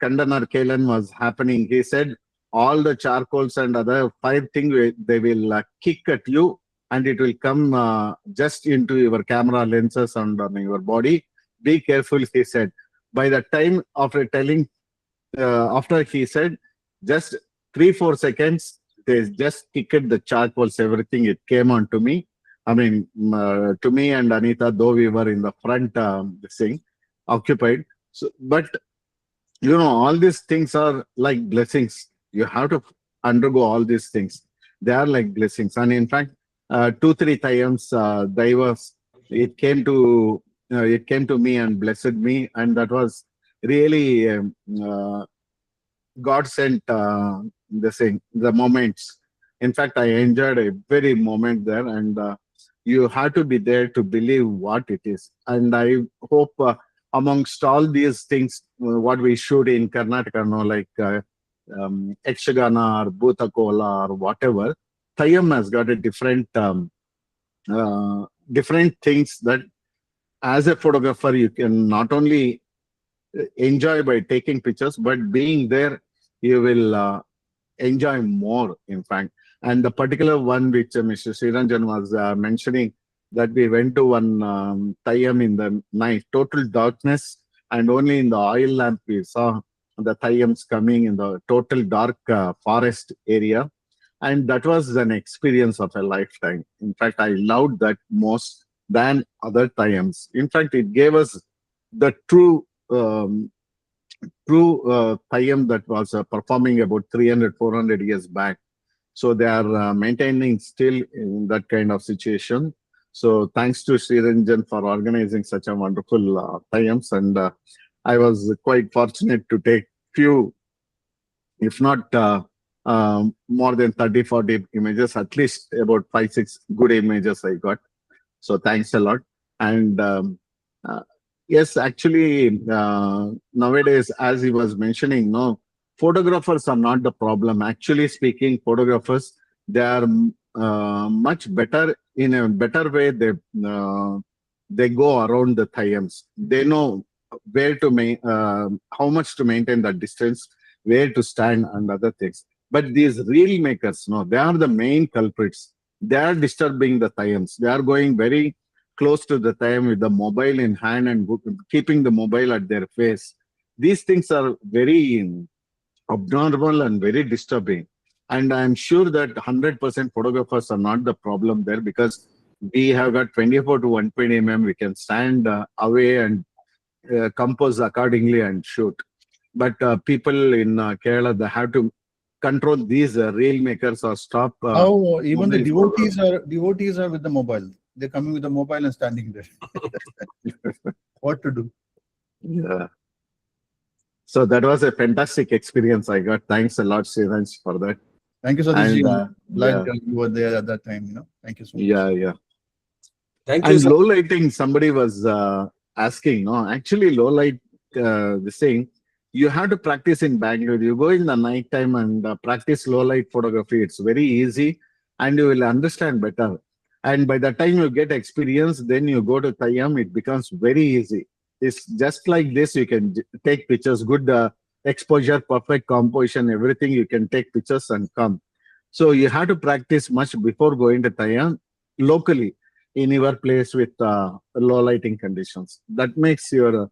Kandanar Kelan was happening, he said all the charcoals and other fire things, they will kick at you and it will come just into your camera lenses and on your body. Be careful, he said. By the time after telling, after he said, just 3-4 seconds, they just kicked the charcoals, everything. It came on to me. I mean, to me and Anita, though we were in the front, this thing, occupied. So, but you know, all these things are like blessings. You have to undergo all these things. They are like blessings. And in fact, 2-3 times, divers, it came to me and blessed me, and that was really God sent the moments. In fact, I enjoyed a very moment there, and you have to be there to believe what it is. And I hope amongst all these things, what we shoot in Karnataka, like Ekshagana or Bhutakola or whatever, Theyyam has got a different different things that as a photographer you can not only enjoy by taking pictures, but being there you will enjoy more, in fact. And the particular one which Mr. Sreeranjan was mentioning, that we went to one Theyyam in the night, total darkness, and only in the oil lamp we saw the Theyyams coming in the total dark forest area. And that was an experience of a lifetime. In fact, I loved that most than other Theyyams. In fact, it gave us the true Theyyam that was performing about 300-400 years back. So they are maintaining still in that kind of situation. So thanks to Sreeranjan for organizing such a wonderful Theyyams. And I was quite fortunate to take few, if not more than 30-40 images, at least about 5-6 good images I got. So thanks a lot. And yes, actually, nowadays, as he was mentioning, no, photographers are not the problem. Actually speaking, photographers, they are much better, in a better way. They go around the Theyyams. They know where to how much to maintain that distance, where to stand, and other things. But these reel makers, no, they are the main culprits. They are disturbing the Theyyams. They are going very close to the Theyyam with the mobile in hand and keeping the mobile at their face. These things are very abnormal and very disturbing. And I'm sure that 100% photographers are not the problem there, because we have got 24 to 120 mm. We can stand away and compose accordingly and shoot. But people in Kerala, they have to control these reel makers or stop. How even the devotees are with the mobile. They're coming with the mobile and standing there. What to do? Yeah. So that was a fantastic experience I got. Thanks a lot, Sreeranj, for that. Thank you, Satish. Glad yeah. you were there at that time. Thank you so much. Yeah. Thank you, And sir. low lighting, somebody was asking. No, actually, low light. This thing, you have to practice in Bangalore. You go in the night time and practice low light photography. It's very easy, and you will understand better. And by the time you get experience, then you go to Theyyam. It becomes very easy. It's just like this. You can take pictures, good exposure, perfect composition, everything. You can take pictures and come. So you have to practice much before going to Theyyam locally in your place with low lighting conditions. That makes your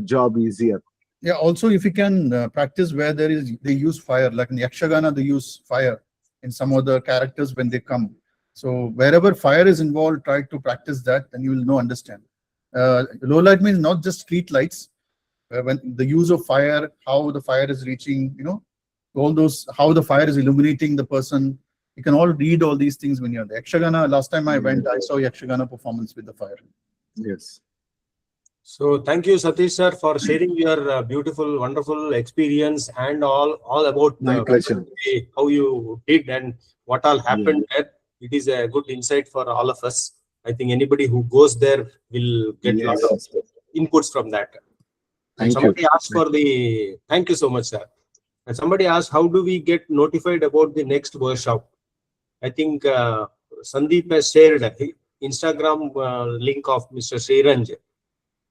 job easier. Yeah. Also, if you can practice where they use fire, like in Yakshagana, they use fire in some of the characters when they come. So wherever fire is involved, try to practice that, then you will understand. Low light means not just street lights. When the use of fire, how the fire is reaching, all those, how the fire is illuminating the person. You can all read all these things when you're there. Yakshagana, last time I went, I saw Yakshagana performance with the fire. Yes. So thank you, Satish sir, for sharing your beautiful, wonderful experience and all about My pleasure. how you did and what all happened there. It is a good insight for all of us. I think anybody who goes there will get a lot of Yes. inputs from that. And Thank you. somebody asked for the thank you so much, sir. And somebody asked, how do we get notified about the next workshop? I think Sandeep has shared Instagram link of Mr. Sreeranj.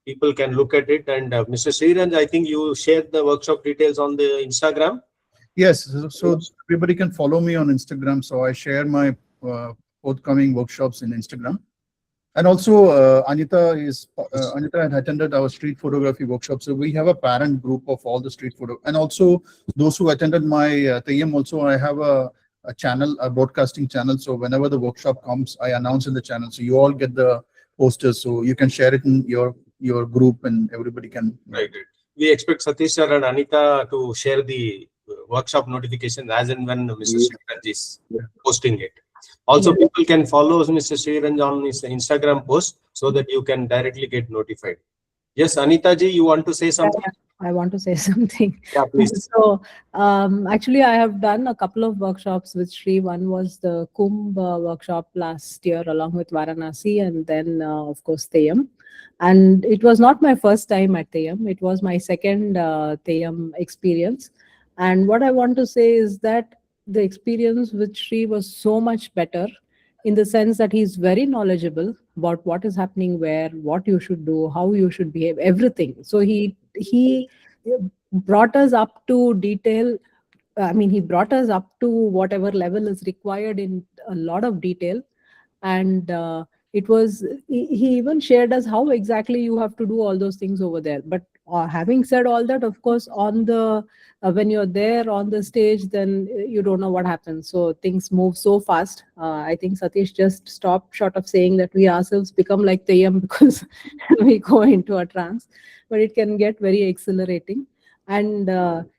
People can look at it. And Mr. Sreeranj, I think you shared the workshop details on the Instagram. Yes, so everybody can follow me on Instagram. So I share my forthcoming workshops in Instagram. And also Anita had attended our street photography workshop. So we have a parent group of all the street photo. And also those who attended my Theyyam also, I have a channel, a broadcasting channel. So whenever the workshop comes, I announce in the channel. So you all get the posters. So you can share it in your group and everybody can. Right. We expect Satish sir and Anita to share the workshop notification as and when Mr. Sreeranj is posting it. Also, people can follow Mr. Sreeranj on his Instagram post so that you can directly get notified. Yes, Anita ji, you want to say something? I want to say something. Yeah, please. So, actually, I have done a couple of workshops with Sri. One was the Kumbh workshop last year along with Varanasi, and then, of course, Theyyam. And it was not my first time at Theyyam. It was my second Theyyam experience. And what I want to say is that the experience with Sri was so much better in the sense that he's very knowledgeable about what is happening where, what you should do, how you should behave, everything. So he brought us up to detail. I mean, he brought us up to whatever level is required in a lot of detail. And it was, he even shared us how exactly you have to do all those things over there. But having said all that, of course, on the when you're there on the stage, then you don't know what happens. So things move so fast. I think Satish just stopped short of saying that we ourselves become like Theyyam because we go into a trance, but it can get very exhilarating. And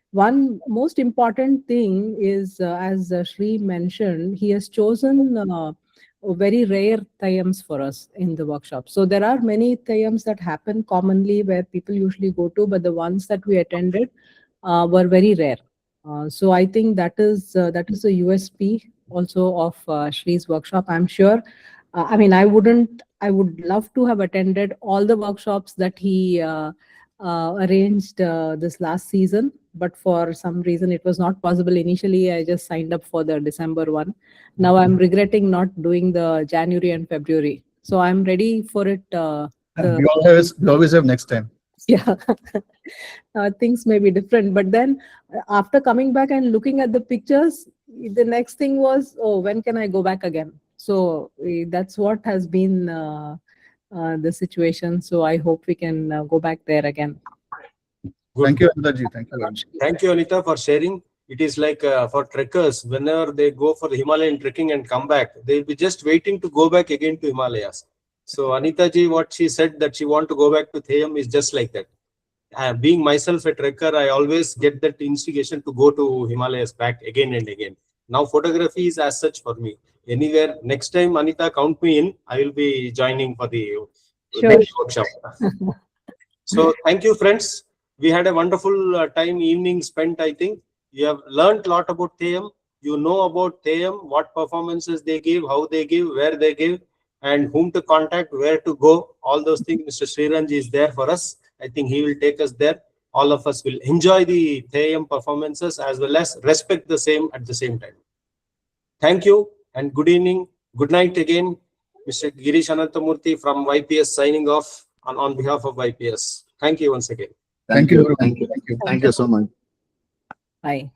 one most important thing is, as Sri mentioned, he has chosen very rare Theyyams for us in the workshop. So there are many Theyyams that happen commonly where people usually go to, but the ones that we attended were very rare. So I think that is a USP also of Sri's workshop. I'm sure. I mean, I would love to have attended all the workshops that he arranged this last season, but for some reason it was not possible. Initially, I just signed up for the December one. Now I'm regretting not doing the January and February. So I'm ready for it. We always have next time. Yeah, things may be different. But then after coming back and looking at the pictures, the next thing was, oh, when can I go back again? So that's what has been the situation. So I hope we can go back there again. Good. Thank you, Anita ji. Thank you very much. Thank you, Anita, for sharing. It is like for trekkers, whenever they go for the Himalayan trekking and come back, they'll be just waiting to go back again to Himalayas. So Anita ji, what she said that she want to go back to Theyyam is just like that. Being myself a trekker, I always get that instigation to go to Himalayas back again and again. Now photography is as such for me. Anywhere, next time Anita, count me in. I will be joining for the next workshop. So thank you, friends. We had a wonderful evening spent, I think. You have learned a lot about Theyyam. You know about Theyyam, what performances they give, how they give, where they give, and whom to contact, where to go. All those things, Mr. Sreeranj is there for us. I think he will take us there. All of us will enjoy the Theyyam performances as well as respect the same at the same time. Thank you and good evening. Good night again. Mr. Girish Anantamurthy from YPS signing off on behalf of YPS. Thank you once again. Thank you. Thank you so much. Bye.